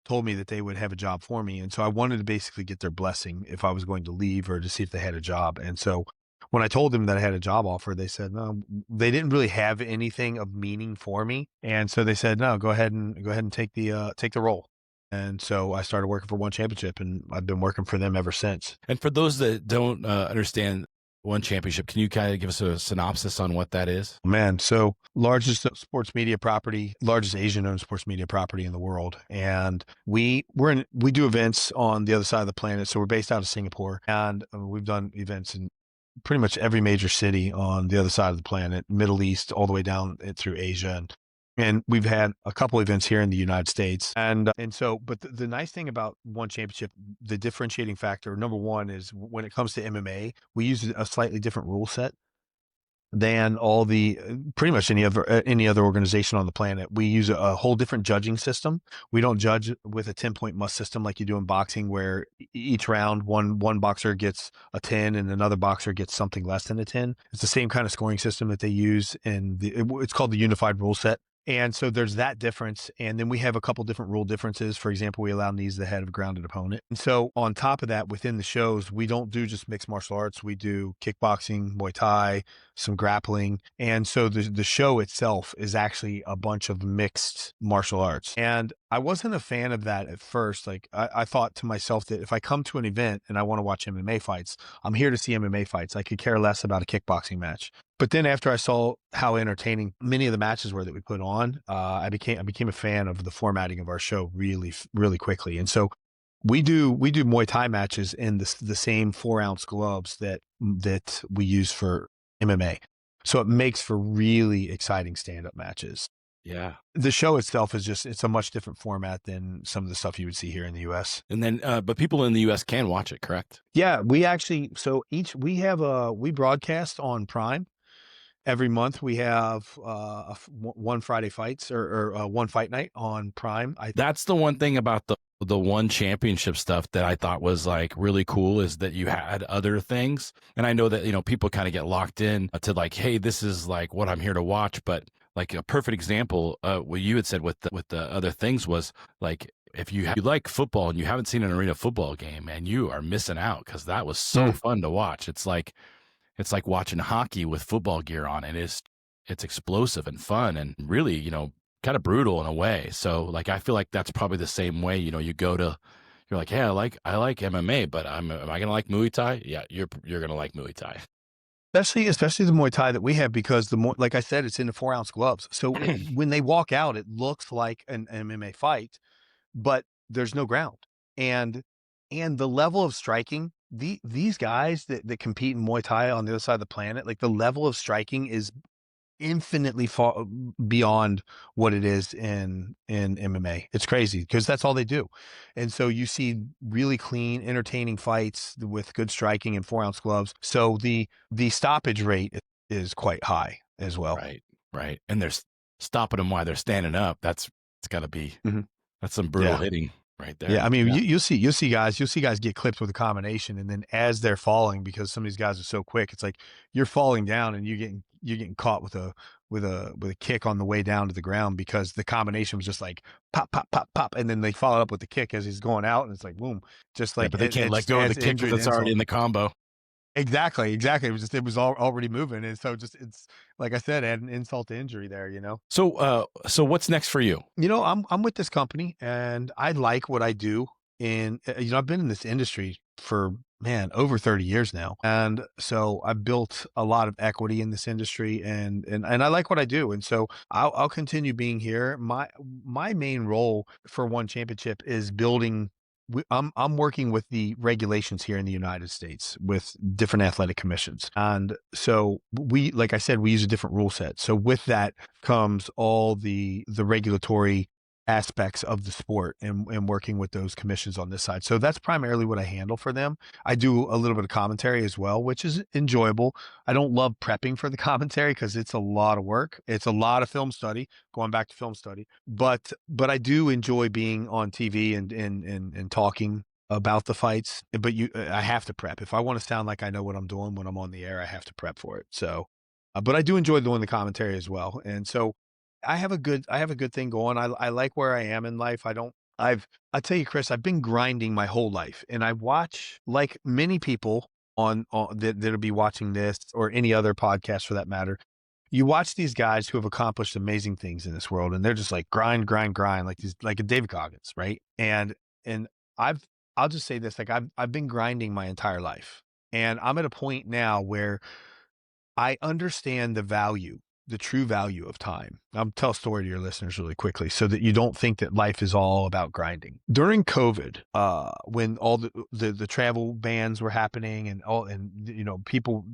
told me that they would have a job for me. And so I wanted to basically get their blessing if I was going to leave or to see if they had a job. And so when I told them that I had a job offer, they said, no, they didn't really have anything of meaning for me. And so they said, no, go ahead and take the role. And so I started working for One Championship and I've been working for them ever since. And for those that don't understand one championship, can you kind of give us a synopsis on what that is? Man, so largest sports media property, largest Asian-owned sports media property in the world, and we do events on the other side of the planet. So we're based out of Singapore, and we've done events in pretty much every major city on the other side of the planet, Middle East, all the way down through Asia, and we've had a couple events here in the United States, and so, but the nice thing about One Championship, the differentiating factor, number one, is when it comes to MMA, we use a slightly different rule set than all the pretty much any other organization on the planet. We use a whole different judging system. We don't judge with a 10-point must system like you do in boxing, where each round one boxer gets a 10 and another boxer gets something less than a 10. It's the same kind of scoring system that they use it's called the unified rule set. And so there's that difference. And then we have a couple different rule differences. For example, we allow knees to the head of a grounded opponent. And so on top of that, within the shows, we don't do just mixed martial arts. We do kickboxing, Muay Thai, some grappling. And so the show itself is actually a bunch of mixed martial arts. And I wasn't a fan of that at first. Like I thought to myself that if I come to an event and I want to watch MMA fights, I'm here to see MMA fights. I could care less about a kickboxing match. But then after I saw how entertaining many of the matches were that we put on, I became a fan of the formatting of our show really quickly. And so we do Muay Thai matches in the same 4-ounce gloves that we use for MMA. So it makes for really exciting stand-up matches. Yeah. The show itself it's a much different format than some of the stuff you would see here in the US. And then, but people in the US can watch it, correct? Yeah, we actually, so we broadcast on Prime. Every month we have one Friday fights or one fight night on Prime. That's the one thing about the one championship stuff that I thought was like really cool, is that you had other things. And I know that, people kind of get locked in to like, hey, this is like what I'm here to watch. But like a perfect example, what you had said with the other things was like, if you like football and you haven't seen an arena football game, and you are missing out, because that was so fun to watch. It's like watching hockey with football gear on. It's explosive and fun and really, kind of brutal in a way. So like, I feel like that's probably the same way, you're like, hey, I like MMA, but am I going to like Muay Thai? Yeah, you're going to like Muay Thai. especially the Muay Thai that we have, because like I said, it's in the 4-ounce gloves. So when they walk out, it looks like an MMA fight, but there's no ground. And the level of striking, these guys that compete in Muay Thai on the other side of the planet, like the level of striking is infinitely far beyond what it is in MMA. It's crazy because that's all they do. And so you see really clean, entertaining fights with good striking and 4-ounce gloves. So the stoppage rate is quite high as well. Right. Right. And they're stopping them while they're standing up. It's got to be, Mhm. that's some brutal Yeah. hitting right there. Yeah, I mean, Yeah. you'll see guys get clipped with a combination, and then as they're falling, because some of these guys are so quick, it's like you're falling down and you're getting caught with a kick on the way down to the ground, because the combination was just like pop, pop, pop, pop, and then they follow up with the kick as he's going out, and it's like boom, just Yeah, like but they can't it let just go of the adds kick injury because to it's already insult. in the combo. Exactly. It was already moving, and so just it's like I said, add an insult to injury there. So what's next for you? I'm with this company and I like what I do. And I've been in this industry for, man, over 30 years now. And so I've built a lot of equity in this industry, and I like what I do. And so I'll continue being here. My main role for One Championship is building. I'm working with the regulations here in the United States with different athletic commissions. And so like I said, we use a different rule set. So with that comes all the regulatory aspects of the sport, and working with those commissions on this side. So that's primarily what I handle for them. I do a little bit of commentary as well, which is enjoyable. I don't love prepping for the commentary because it's a lot of work. It's a lot of film study, going back to film study. But I do enjoy being on TV and talking about the fights. But I have to prep. If I want to sound like I know what I'm doing when I'm on the air, I have to prep for it. So, but I do enjoy doing the commentary as well. And so I have a good thing going. I like where I am in life. I tell you, Chris, I've been grinding my whole life, and I watch, like many people on that'll be watching this or any other podcast for that matter. You watch these guys who have accomplished amazing things in this world, and they're just like grind, grind, grind, like a David Goggins, right? And I've I'll just say this, like I've been grinding my entire life, and I'm at a point now where I understand the true value of time. I'll tell a story to your listeners really quickly so that you don't think that life is all about grinding. During COVID, when all the travel bans were happening people,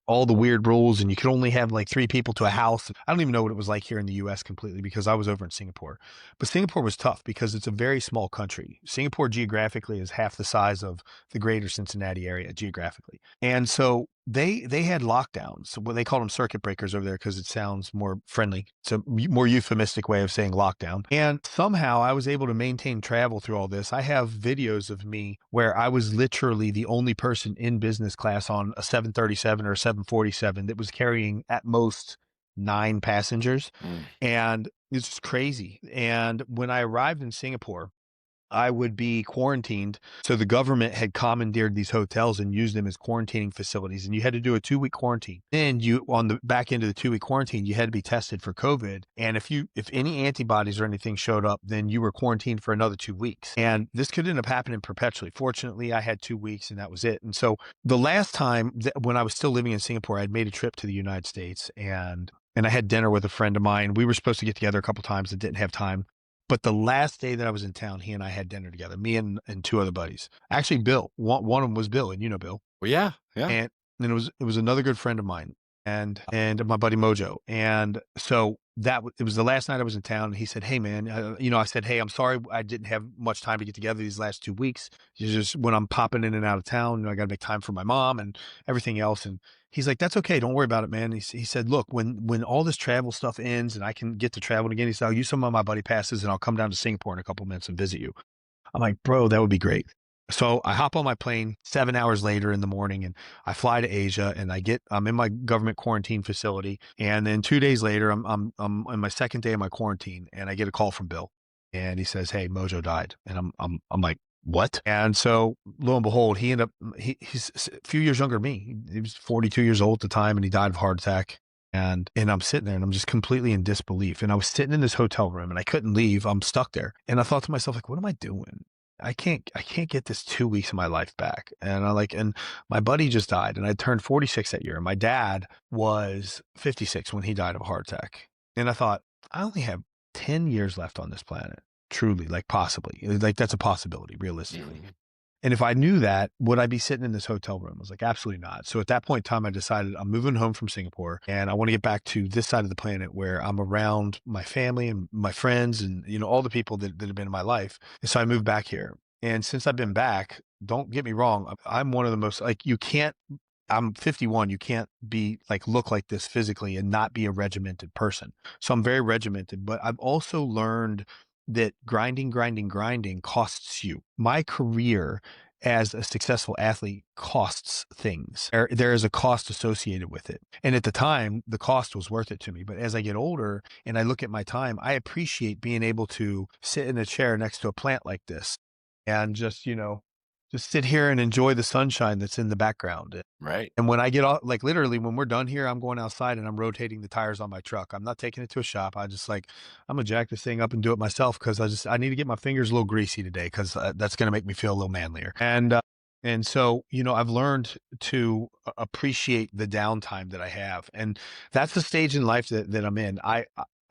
all the weird rules, and you could only have like 3 people to a house. I don't even know what it was like here in the US completely because I was over in Singapore. But Singapore was tough because it's a very small country. Singapore geographically is half the size of the greater Cincinnati area geographically. And so they had lockdowns. So what they called them circuit breakers over there because it sounds more friendly. It's a more euphemistic way of saying lockdown. And somehow I was able to maintain travel through all this. I have videos of me where I was literally the only person in business class on a 737 or a 747 that was carrying at most 9 passengers. Mm. And it's just crazy. And when I arrived in Singapore, I would be quarantined. So the government had commandeered these hotels and used them as quarantining facilities. And you had to do a 2-week quarantine. Then on the back end of the 2-week quarantine, you had to be tested for COVID. And if any antibodies or anything showed up, then you were quarantined for another 2 weeks. And this could end up happening perpetually. Fortunately, I had 2 weeks and that was it. And so the last time when I was still living in Singapore, I'd made a trip to the United States, and I had dinner with a friend of mine. We were supposed to get together a couple times and didn't have time. But the last day that I was in town, he and I had dinner together, me and 2 other buddies. Actually, Bill, one of them was Bill, and you know Bill. Well, yeah, yeah. And then it was another good friend of mine, and my buddy Mojo. And so it was the last night I was in town, and he said, "Hey man," I said, "Hey, I'm sorry I didn't have much time to get together these last 2 weeks. It's just when I'm popping in and out of town, I got to make time for my mom and everything else." And he's like, "That's okay. Don't worry about it, man." He said, "Look, when all this travel stuff ends and I can get to travel again," he said, "I'll use some of my buddy passes and I'll come down to Singapore in a couple minutes and visit you." I'm like, "Bro, that would be great." So I hop on my plane 7 hours later in the morning, and I fly to Asia, and I'm in my government quarantine facility. And then 2 days later, I'm on my second day of my quarantine, and I get a call from Bill, and he says, "Hey, Mojo died." And I'm like, "What?" And so lo and behold, he's a few years younger than me. He was 42 years old at the time, and he died of a heart attack. And I'm sitting there and I'm just completely in disbelief. And I was sitting in this hotel room and I couldn't leave. I'm stuck there. And I thought to myself, like, what am I doing? I can't get this 2 weeks of my life back. And my buddy just died, and I turned 46 that year. And my dad was 56 when he died of a heart attack. And I thought, I only have 10 years left on this planet. Truly, like possibly, like that's a possibility realistically. Mhm. And if I knew that, would I be sitting in this hotel room? I was like, absolutely not. So at that point in time, I decided I'm moving home from Singapore and I want to get back to this side of the planet where I'm around my family and my friends and, all the people that have been in my life. And so I moved back here. And since I've been back, don't get me wrong, I'm one of the most, like, I'm 51. You can't look like this physically and not be a regimented person. So I'm very regimented, but I've also learned that grinding costs you. My career as a successful athlete costs things. There is a cost associated with it. And at the time, the cost was worth it to me. But as I get older and I look at my time, I appreciate being able to sit in a chair next to a plant like this and just sit here and enjoy the sunshine that's in the background. Right. And when I get off, like literally when we're done here, I'm going outside and I'm rotating the tires on my truck. I'm not taking it to a shop. I'm gonna jack this thing up and do it myself because I need to get my fingers a little greasy today because that's gonna make me feel a little manlier. And And so, I've learned to appreciate the downtime that I have. And that's the stage in life that I'm in. I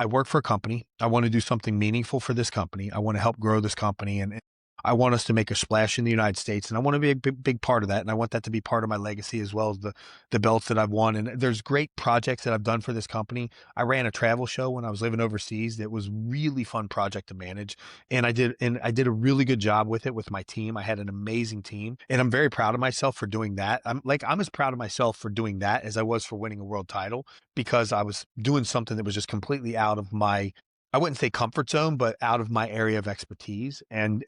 work for a company. I want to do something meaningful for this company. I want to help grow this company, and I want us to make a splash in the United States. And I want to be a big part of that. And I want that to be part of my legacy as well as the belts that I've won. And there's great projects that I've done for this company. I ran a travel show when I was living overseas. That was really fun project to manage. And I did a really good job with it with my team. I had an amazing team. And I'm very proud of myself for doing that. I'm as proud of myself for doing that as I was for winning a world title, because I was doing something that was just completely out of my, I wouldn't say comfort zone, but out of my area of expertise, and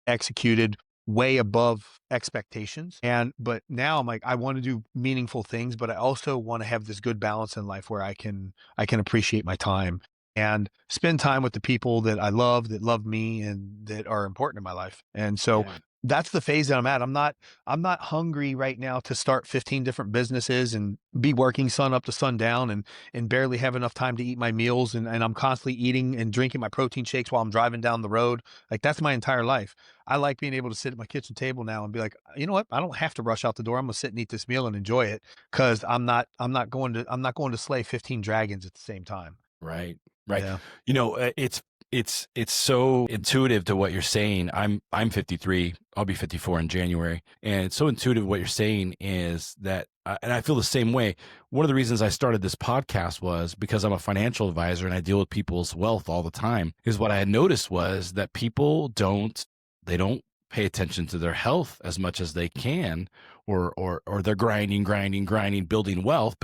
executed way above expectations. But now I'm like, I want to do meaningful things, but I also want to have this good balance in life where I can appreciate my time and spend time with the people that love me, and that are important in my life. And so Yeah. that's the phase that I'm at. I'm not hungry right now to start 15 different businesses and be working sun up to sundown, and barely have enough time to eat my meals, and I'm constantly eating and drinking my protein shakes while I'm driving down the road. Like, that's my entire life. I like being able to sit at my kitchen table now and be like, you know what? I don't have to rush out the door. I'm gonna sit and eat this meal and enjoy it, because I'm not going to slay 15 dragons at the same time. Right. Right. Yeah. It's so intuitive to what you're saying. I'm 53. I'll be 54 in January, and it's so intuitive. What you're saying is that, and I feel the same way. One of the reasons I started this podcast was because I'm a financial advisor and I deal with people's wealth all the time. Is what I had noticed was that people don't pay attention to their health as much as they can, or they're grinding, building wealth,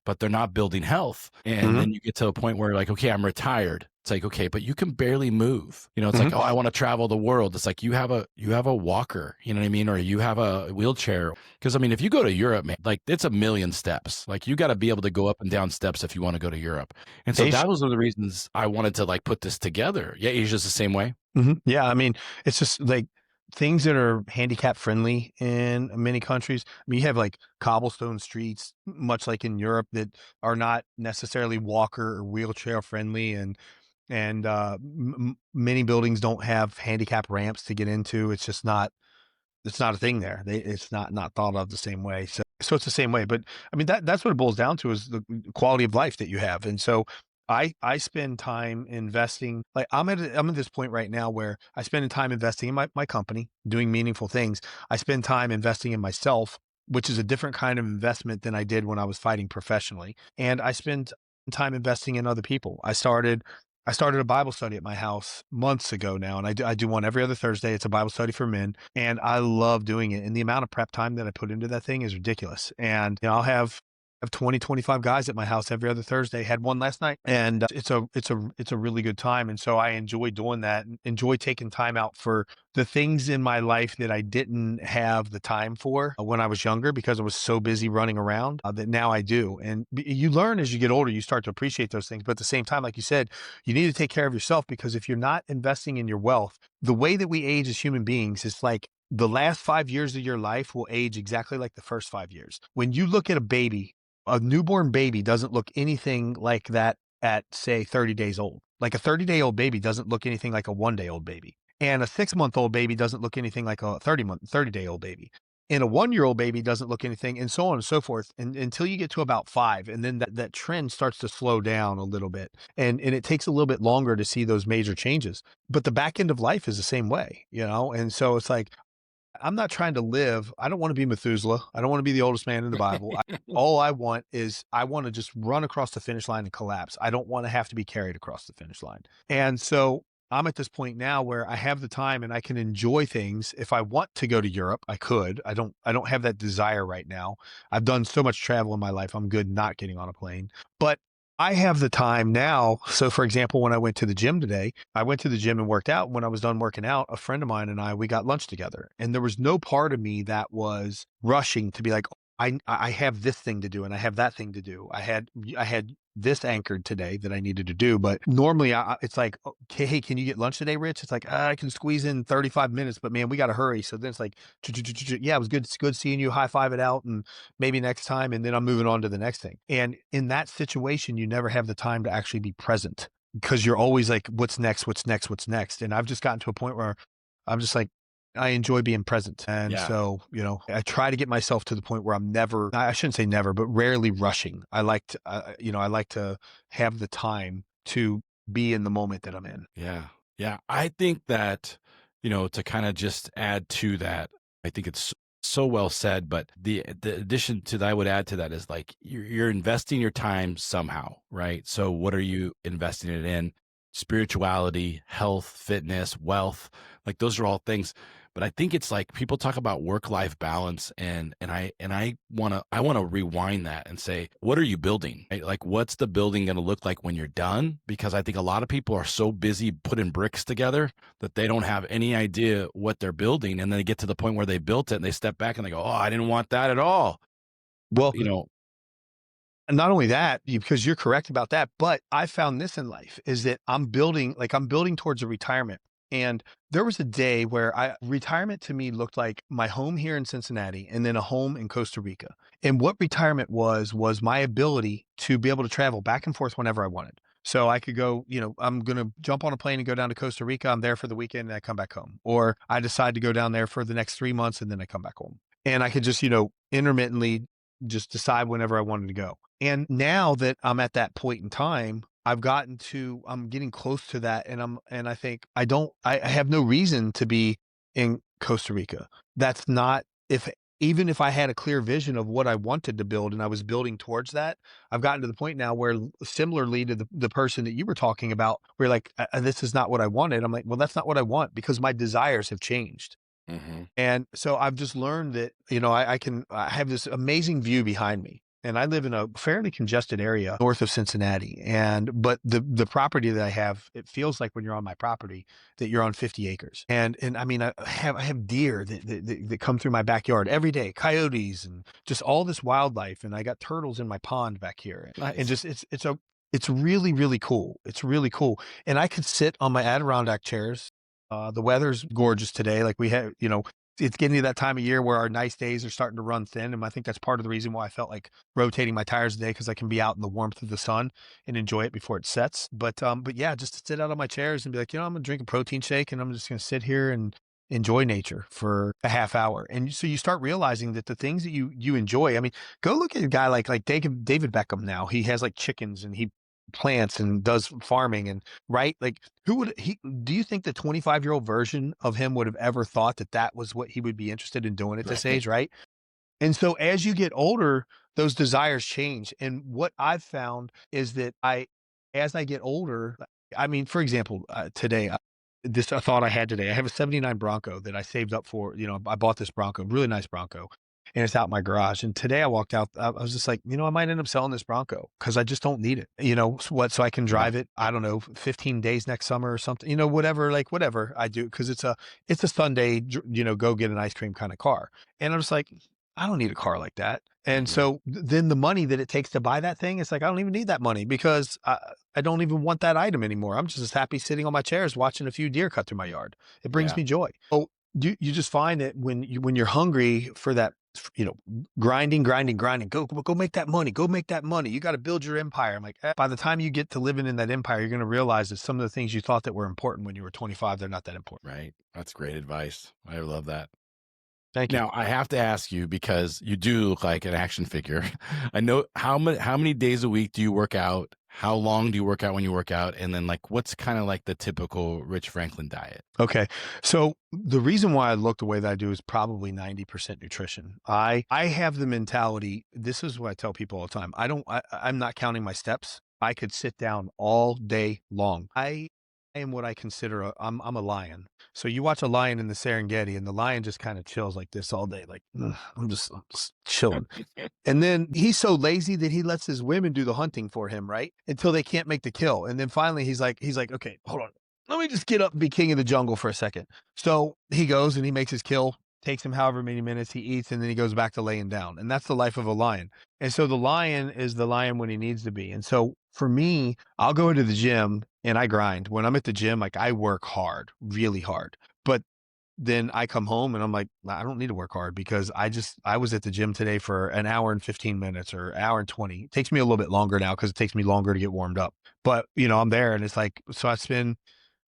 but they're not building health. And Mhm. then you get to a point where, like, okay, I'm retired. It's like, okay, but you can barely move. It's Mhm. like, oh, I want to travel the world. It's like you have a walker, you know what I mean? Or you have a wheelchair. Because I mean, if you go to Europe, man, like, it's a million steps. Like, you got to be able to go up and down steps if you want to go to Europe. And so that was one of the reasons I wanted to, like, put this together. Yeah, Asia's the same way. Yeah, I mean, it's just like things that are handicap friendly in many countries. I mean, you have like cobblestone streets, much like in Europe, that are not necessarily walker or wheelchair friendly, and many buildings don't have handicap ramps to get into. It's not a thing there. It's not thought of the same way. So it's the same way. But I mean, that's what it boils down to, is the quality of life that you have. And so I spend time investing. Like, I'm at this point right now where I spend time investing in my company, doing meaningful things. I spend time investing in myself, which is a different kind of investment than I did when I was fighting professionally. And I spend time investing in other people. I started a Bible study at my house months ago now, and I do one every other Thursday. It's a Bible study for men, and I love doing it. And the amount of prep time that I put into that thing is ridiculous. And I'll have 20, 25 guys at my house every other Thursday. Had one last night, and it's a really good time. And so I enjoy doing that, and enjoy taking time out for the things in my life that I didn't have the time for when I was younger, because I was so busy running around, that now I do. And you learn as you get older, you start to appreciate those things. But at the same time, like you said, you need to take care of yourself, because if you're not investing in your wealth, the way that we age as human beings is like the last 5 years of your life will age exactly like the first 5 years. When you look at a newborn baby doesn't look anything like that at, say, 30 days old. Like, a 30-day-old baby doesn't look anything like a 1-day-old baby. And a 6-month-old baby doesn't look anything like a 30-day-old baby. And a 1-year-old baby doesn't look anything, and so on and so forth, until you get to about 5. And then that trend starts to slow down a little bit. And it takes a little bit longer to see those major changes. But the back end of life is the same way. And so it's like, I'm not trying to live. I don't want to be Methuselah. I don't want to be the oldest man in the Bible. All I want is, I want to just run across the finish line and collapse. I don't want to have to be carried across the finish line. And so I'm at this point now where I have the time and I can enjoy things. If I want to go to Europe, I could. I don't have that desire right now. I've done so much travel in my life. I'm good not getting on a plane. But I have the time now. So, for example, when I went to the gym today, I went to the gym and worked out. When I was done working out, a friend of mine and we got lunch together. And there was no part of me that was rushing to be like, I have this thing to do and I have that thing to do. I had this anchored today that I needed to do. But normally it's like, okay, hey, can you get lunch today, Rich? It's like, I can squeeze in 35 minutes, but man, we got to hurry. So then it's like, yeah, it was good. It's good seeing you. High five it out, and maybe next time. And then I'm moving on to the next thing. And in that situation, you never have the time to actually be present, because you're always like, what's next? What's next? What's next? And I've just gotten to a point where I'm just like, I enjoy being present. And Yeah. so, I try to get myself to the point where I'm never, I shouldn't say never, but rarely rushing. I like to have the time to be in the moment that I'm in. Yeah. Yeah. I think that, to kind of just add to that, I think it's so well said. But the addition to that I would add to that is like you're investing your time somehow, right? So what are you investing it in? Spirituality, health, fitness, wealth, like those are all things. But I think it's like people talk about work-life balance and I want to rewind that and say, what are you building? Right? Like what's the building going to look like when you're done? Because I think a lot of people are so busy putting bricks together that they don't have any idea what they're building. And then they get to the point where they built it and they step back and they go, oh, I didn't want that at all. Well, You know, not only that, because you're correct about that, but I found this in life is that I'm building towards a retirement. And there was a day where retirement to me looked like my home here in Cincinnati and then a home in Costa Rica. And what retirement was my ability to be able to travel back and forth whenever I wanted. So I could go, I'm going to jump on a plane and go down to Costa Rica. I'm there for the weekend and I come back home. Or I decide to go down there for the next 3 months and then I come back home. And I could just, intermittently just decide whenever I wanted to go. And now that I'm at that point in time, I'm getting close to that. And I think I have no reason to be in Costa Rica. That's not, even if I had a clear vision of what I wanted to build and I was building towards that, I've gotten to the point now where similarly to the person that you were talking about, where like, this is not what I wanted. I'm like, well, that's not what I want because my desires have changed. mhm. And so I've just learned that, I have this amazing view behind me. And I live in a fairly congested area north of Cincinnati. But the property that I have, it feels like when you're on my property that you're on 50 acres. And I mean, I have deer that come through my backyard every day, coyotes and just all this wildlife. And I got turtles in my pond back here. And Nice. just it's really, really cool. It's really cool. And I could sit on my Adirondack chairs. The weather's gorgeous today. Like we have, it's getting to that time of year where our nice days are starting to run thin. And I think that's part of the reason why I felt like rotating my tires today because I can be out in the warmth of the sun and enjoy it before it sets. But yeah, just to sit out on my chairs and be like, I'm gonna drink a protein shake and I'm just gonna sit here and enjoy nature for a half hour. And so you start realizing that the things that you enjoy. I mean, go look at a guy like David Beckham now. He has like chickens and he plants and does farming and right? Like do you think the 25-year-old version of him would have ever thought that that was what he would be interested in doing at this Right. age, right? And so as you get older, those desires change. And what I've found is that as I get older, I mean, for example, today, this a thought I had today. I have a '79 Bronco that I saved up for. I bought this Bronco, really nice Bronco, and it's out in my garage. And today I walked out, I was just like, I might end up selling this Bronco because I just don't need it. So I can Yeah. drive it. I don't know, 15 days next summer or something. Whatever I do because it's a Sunday, go get an ice cream kind of car. And I'm just like, I don't need a car like that. And Mhm. so then the money that it takes to buy that thing, it's like, I don't even need that money because I don't even want that item anymore. I'm just as happy sitting on my chairs watching a few deer cut through my yard. It brings Yeah. me joy. Oh, you just find that when you're hungry for that, grinding, grinding, grinding, go make that money, go make that money. You got to build your empire. I'm like, by the time you get to living in that empire, you're going to realize that some of the things you thought that were important when you were 25, they're not that important. Right. That's great advice. I love that. Thank you. Now, I have to ask you because you do look like an action figure. I know how many days a week do you work out? How long do you work out when you work out? And then like what's kind of like the typical Rich Franklin diet? Okay. So the reason why I look the way that I do is probably 90% nutrition. I have the mentality, this is what I tell people all the time. I'm not counting my steps. I could sit down all day long. I am what I consider I'm a lion. So you watch a lion in the Serengeti and the lion just kind of chills like this all day. Like, "Ugh, I'm just chilling." And then he's so lazy that he lets his women do the hunting for him, right? Until they can't make the kill. And then finally he's like, okay, hold on. Let me just get up and be king of the jungle for a second. So he goes and he makes his kill, takes him however many minutes he eats, and then he goes back to laying down. And that's the life of a lion. And so the lion is the lion when he needs to be. And so for me, I'll go into the gym and I grind. When I'm at the gym, like I work hard, really hard. But then I come home and I'm like, I don't need to work hard because I was at the gym today for an hour and 15 minutes or hour and 20. It takes me a little bit longer now because it takes me longer to get warmed up. But I'm there and it's like, so I spend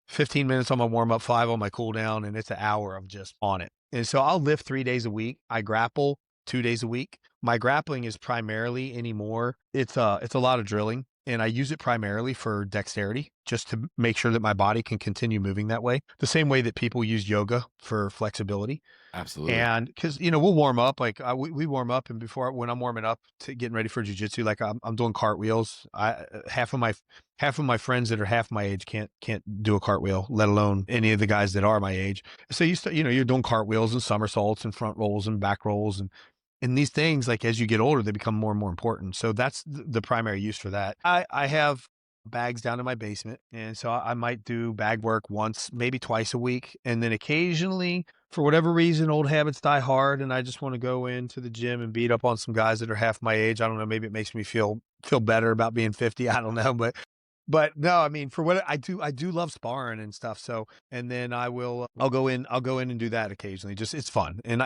15 minutes on my warm up, 5 on my cool down, and it's an hour of just on it. And so I'll lift 3 days a week. I grapple 2 days a week. My grappling is primarily anymore, it's a lot of drilling, and I use it primarily for dexterity, just to make sure that my body can continue moving that way. The same way that people use yoga for flexibility. Absolutely. And because, we'll warm up, like, we warm up, and when I'm warming up to getting ready for jujitsu, like, I'm doing cartwheels. Half of my friends that are half my age can't do a cartwheel, let alone any of the guys that are my age. So you're doing cartwheels and somersaults and front rolls and back rolls, and these things, like, as you get older, they become more and more important. So that's the primary use for that. I have bags down in my basement, and so I might do bag work once, maybe twice a week, and then occasionally, for whatever reason, old habits die hard, and I just want to go into the gym and beat up on some guys that are half my age. I don't know, maybe it makes me feel better about being 50. I don't know, but no, I mean, for what I do love sparring and stuff. So, and then I'll go in and do that occasionally. Just, it's fun. And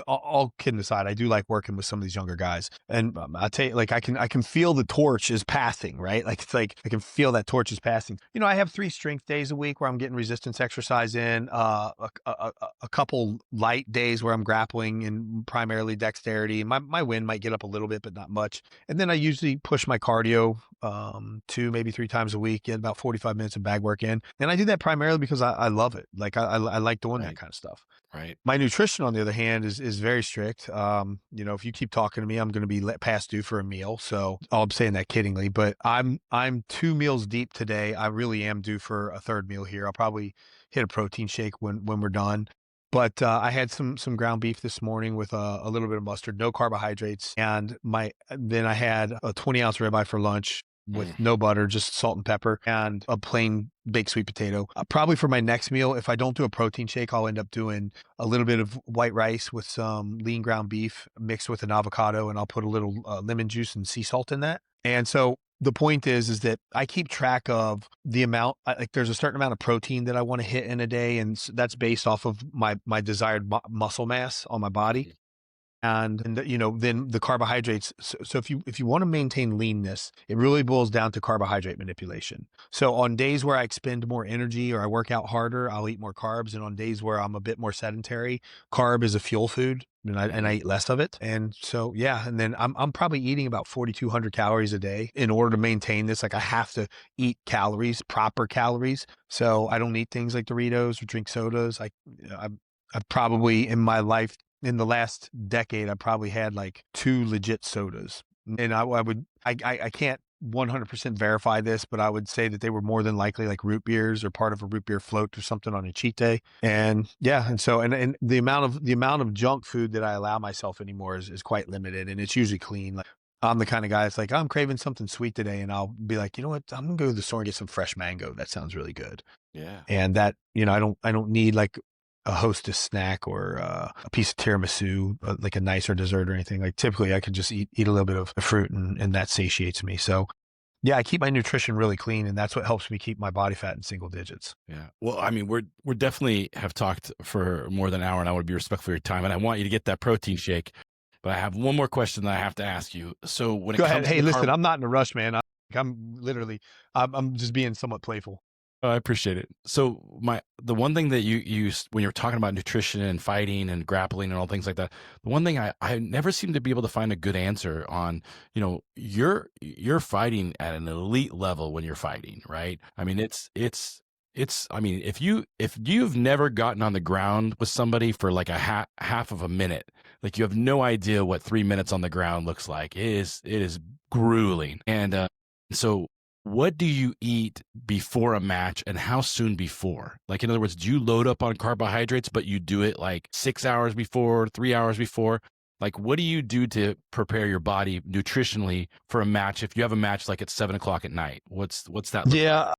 all kidding aside, I do like working with some of these younger guys. And I tell you, like, I can feel the torch is passing, right? Like, it's like, I can feel that torch is passing. I have 3 strength days a week where I'm getting resistance exercise in, a couple light days where I'm grappling and primarily dexterity. My wind might get up a little bit, but not much. And then I usually push my cardio, 2, maybe 3 times a week, get about 45 minutes of bag work in. And I do that primarily because I love it. Like, I like doing that Right. kind of stuff. Right. My nutrition, on the other hand, is very strict. If you keep talking to me, I'm going to be past due for a meal. So, I'm saying that kiddingly, but I'm 2 meals deep today. I really am due for a third meal here. I'll probably hit a protein shake when we're done. But I had some ground beef this morning with a little bit of mustard, no carbohydrates, and then I had a 20-ounce ribeye for lunch Mm. with no butter, just salt and pepper, and a plain baked sweet potato. Probably for my next meal, if I don't do a protein shake, I'll end up doing a little bit of white rice with some lean ground beef mixed with an avocado, and I'll put a little lemon juice and sea salt in that. And so the point is that I keep track of the amount. Like, there's a certain amount of protein that I want to hit in a day, and that's based off of my desired muscle mass on my body. Mhm. And then the carbohydrates. So if you want to maintain leanness, it really boils down to carbohydrate manipulation. So on days where I expend more energy or I work out harder, I'll eat more carbs. And on days where I'm a bit more sedentary, carb is a fuel food, and I Mhm. eat less of it. And so, yeah, and then I'm probably eating about 4,200 calories a day in order to maintain this. Like, I have to eat calories, proper calories. So I don't eat things like Doritos or drink sodas. I've probably, in my life, in the last decade, I probably had like 2 legit sodas. And I can't 100% verify this, but I would say that they were more than likely like root beers or part of a root beer float or something on a cheat day. And yeah, and so, and the amount of junk food that I allow myself anymore is quite limited, and it's usually clean. Like, I'm the kind of guy that's like, I'm craving something sweet today, and I'll be like, you know what? I'm gonna go to the store and get some fresh mango. That sounds really good. Yeah. And that, I don't need like a Hostess snack or a piece of tiramisu, like a nicer dessert or anything. Like, typically I could just eat a little bit of fruit, and that satiates me. So yeah, I keep my nutrition really clean, and that's what helps me keep my body fat in single digits. Yeah. Well, I mean, we're definitely have talked for more than an hour, and I want to be respectful of your time, and I want you to get that protein shake. But I have one more question that I have to ask you. So when it Go ahead. comes Hey, to listen, carb, I'm not in a rush, man. I'm literally, I'm just being somewhat playful. oh, I appreciate it. So the one thing that when you're talking about nutrition and fighting and grappling and all things like that, the one thing I never seem to be able to find a good answer on, you're fighting at an elite level when you're fighting, right? I mean, it's I mean, if you've never gotten on the ground with somebody for like a half of a minute, like, you have no idea what 3 minutes on the ground looks like. It is grueling. And so what do you eat before a match, and how soon before? Like, in other words, do you load up on carbohydrates, but you do it like 6 hours before, 3 hours before? Like, what do you do to prepare your body nutritionally for a match? If you have a match like at 7 o'clock at night, what's that look like? Yeah.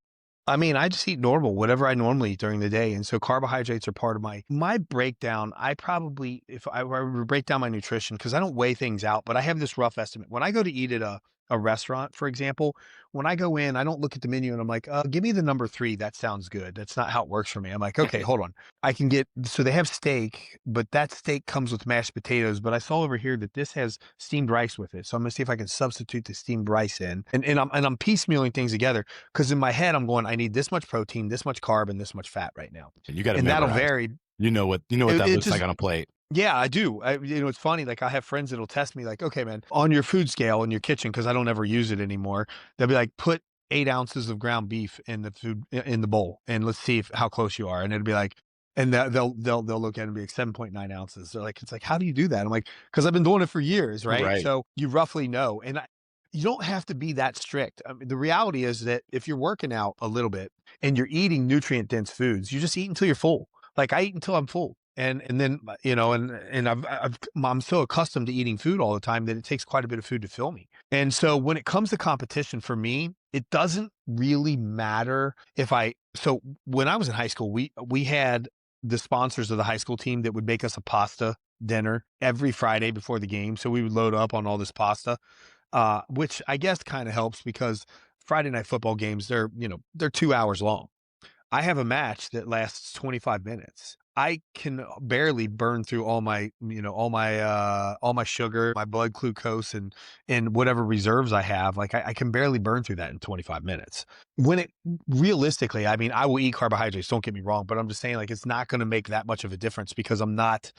I mean, I just eat normal, whatever I normally eat during the day. And so carbohydrates are part of my breakdown. I probably, if I were to break down my nutrition, because I don't weigh things out, but I have this rough estimate. When I go to eat at a restaurant, for example, when I go in, I don't look at the menu and I'm like, give me the number three. That sounds good. That's not how it works for me. I'm like, okay, hold on. I can get, so they have steak, but that steak comes with mashed potatoes. But I saw over here that this has steamed rice with it. So I'm going to see if I can substitute the steamed rice in. And I'm piecemealing things together because in my head, I'm going, I need this much protein, this much carb, and this much fat right now. And you got to And that'll memorize. vary. You know what that It looks just like on a plate. yeah, I do. It's funny. Like I have friends that'll test me, like, okay, man, on your food scale in your kitchen, because I don't ever use it anymore. They'll be like, put 8 ounces of ground beef in the food in the bowl, and let's see if how close you are. And it'll be like, and they'll look at it and be like 7.9 ounces. They're like, it's like, how do you do that? I'm like, because I've been doing it for years, right? Right. So you roughly know, you don't have to be that strict. I mean, the reality is that if you're working out a little bit and you're eating nutrient dense foods, you just eat until you're full. Like I eat until I'm full. And then, I'm so accustomed to eating food all the time that it takes quite a bit of food to fill me. And so when it comes to competition for me, it doesn't really matter so when I was in high school, we had the sponsors of the high school team that would make us a pasta dinner every Friday before the game. So we would load up on all this pasta, which I guess kind of helps because Friday night football games, they're 2 hours long. I have a match that lasts 25 minutes. I can barely burn through all my sugar, my blood glucose and whatever reserves I have. Like I can barely burn through that in 25 minutes. When it realistically, I mean, I will eat carbohydrates, don't get me wrong, but I'm just saying like it's not going to make that much of a difference because I'm not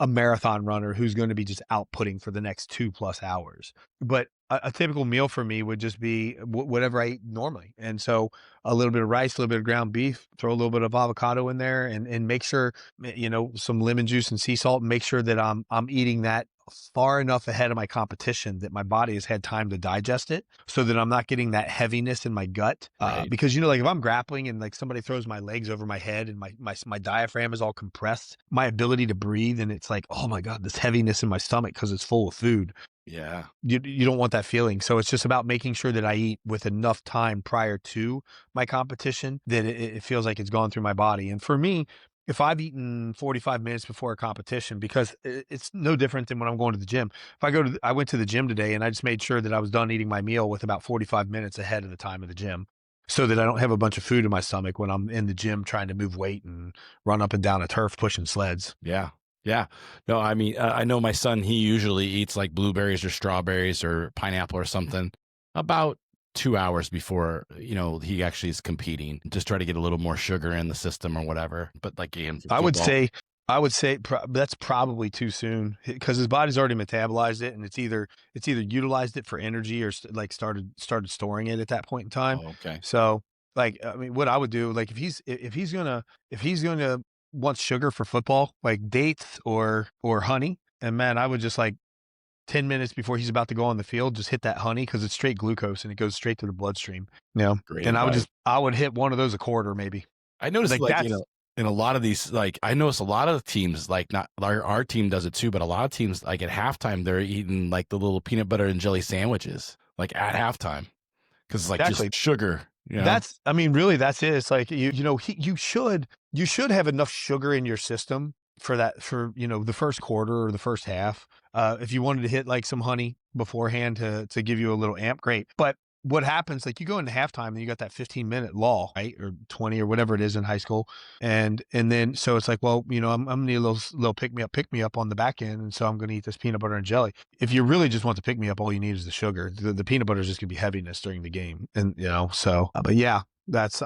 a marathon runner who's going to be just outputting for the next 2+ hours. But a typical meal for me would just be whatever I eat normally. And so a little bit of rice, a little bit of ground beef, throw a little bit of avocado in there and make sure, some lemon juice and sea salt, and make sure that I'm eating that far enough ahead of my competition that my body has had time to digest it so that I'm not getting that heaviness in my gut. Right. Because, like if I'm grappling and like somebody throws my legs over my head and my diaphragm is all compressed, my ability to breathe, and it's like, oh my God, this heaviness in my stomach because it's full of food. Yeah. You don't want that feeling. So it's just about making sure that I eat with enough time prior to my competition that it feels like it's gone through my body. And for me, if I've eaten 45 minutes before a competition, because it's no different than when I'm going to the gym. If I went to the gym today and I just made sure that I was done eating my meal with about 45 minutes ahead of the time of the gym so that I don't have a bunch of food in my stomach when I'm in the gym trying to move weight and run up and down a turf pushing sleds. Yeah. Yeah. No, I mean, I know my son, he usually eats like blueberries or strawberries or pineapple or something about 2 hours before, he actually is competing. Just try to get a little more sugar in the system or whatever. But like again, for I would football, say that's probably too soon because his body's already metabolized it and it's either utilized it for energy or started storing it at that point in time. oh, okay. So like I mean, what I would do like if he's gonna want sugar for football, like dates or honey, and man, I would just like 10 minutes before he's about to go on the field, just hit that honey because it's straight glucose and it goes straight to the bloodstream. Great And advice. I would hit one of those a quarter maybe. I noticed Like that's in a lot of these, like I noticed a lot of the teams, like not our team does it too, but a lot of teams like at halftime, they're eating like the little peanut butter and jelly sandwiches, like at halftime. Cause it's like exactly. just sugar, I mean, really, that's it. It's like you should have enough sugar in your system for the first quarter or the first half. If you wanted to hit like some honey beforehand to give you a little amp, great. But what happens, like you go into halftime and you got that 15-minute lull, right? Or 20 or whatever it is in high school. And then so it's like, well, I'm gonna need a little pick me up on the back end. And so I'm gonna eat this peanut butter and jelly. If you really just want to pick me up, all you need is the sugar. The peanut butter is just gonna be heaviness during the game. And but yeah,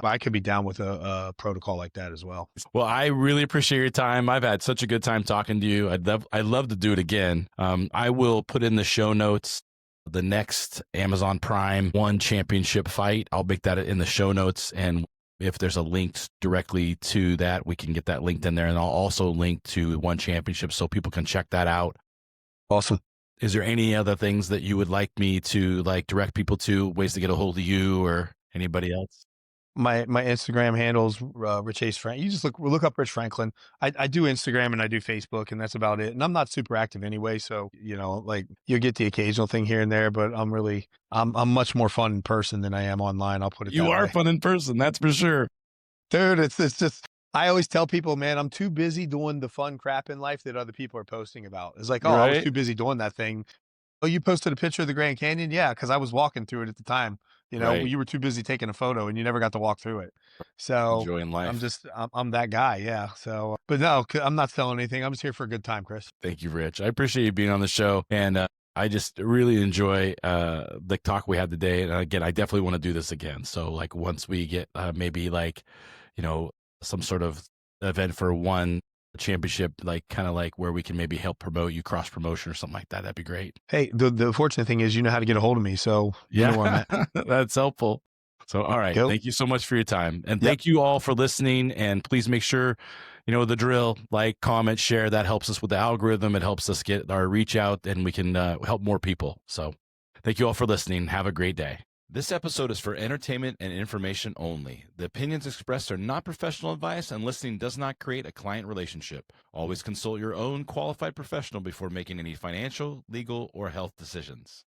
I could be down with a protocol like that as well. Well, I really appreciate your time. I've had such a good time talking to you. I'd love to do it again. I will put in the show notes the next Amazon Prime One Championship fight. I'll make that in the show notes, and if there's a link directly to that, we can get that linked in there. And I'll also link to One Championship so people can check that out. Awesome. Is there any other things that you would like me to like direct people to, ways to get a hold of you or anybody else? My Instagram handles Rich Ace Frank. You just look up Rich Franklin. I do Instagram and I do Facebook, and that's about it. And I'm not super active anyway, so like you'll get the occasional thing here and there. But I'm much more fun in person than I am online. I'll put it. You that are way. fun in person, that's for sure, Dude. It's just I always tell people, man, I'm too busy doing the fun crap in life that other people are posting about. It's like, oh, I was right? too busy doing that thing. Oh, you posted a picture of the Grand Canyon? Yeah, because I was walking through it at the time. Right. You were too busy taking a photo and you never got to walk through it. So Enjoying life. I'm that guy. Yeah. So, but no, I'm not selling anything. I'm just here for a good time, Chris. Thank you, Rich. I appreciate you being on the show. And I just really enjoy the talk we had today. And again, I definitely want to do this again. So, like, once we get maybe like, you know, some sort of event for one championship, like kind of like where we can maybe help promote you, cross promotion or something like that, that'd be great. Hey, the fortunate thing is you know how to get a hold of me. So you know where I'm Yeah, at. that's helpful. So, all right. Go. Thank you so much for your time. And Yep. thank you all for listening. And please make sure, you know, the drill, like, comment, share. That helps us with the algorithm. It helps us get our reach out and we can help more people. So, thank you all for listening. Have a great day. This episode is for entertainment and information only. The opinions expressed are not professional advice, and listening does not create a client relationship. Always consult your own qualified professional before making any financial, legal, or health decisions.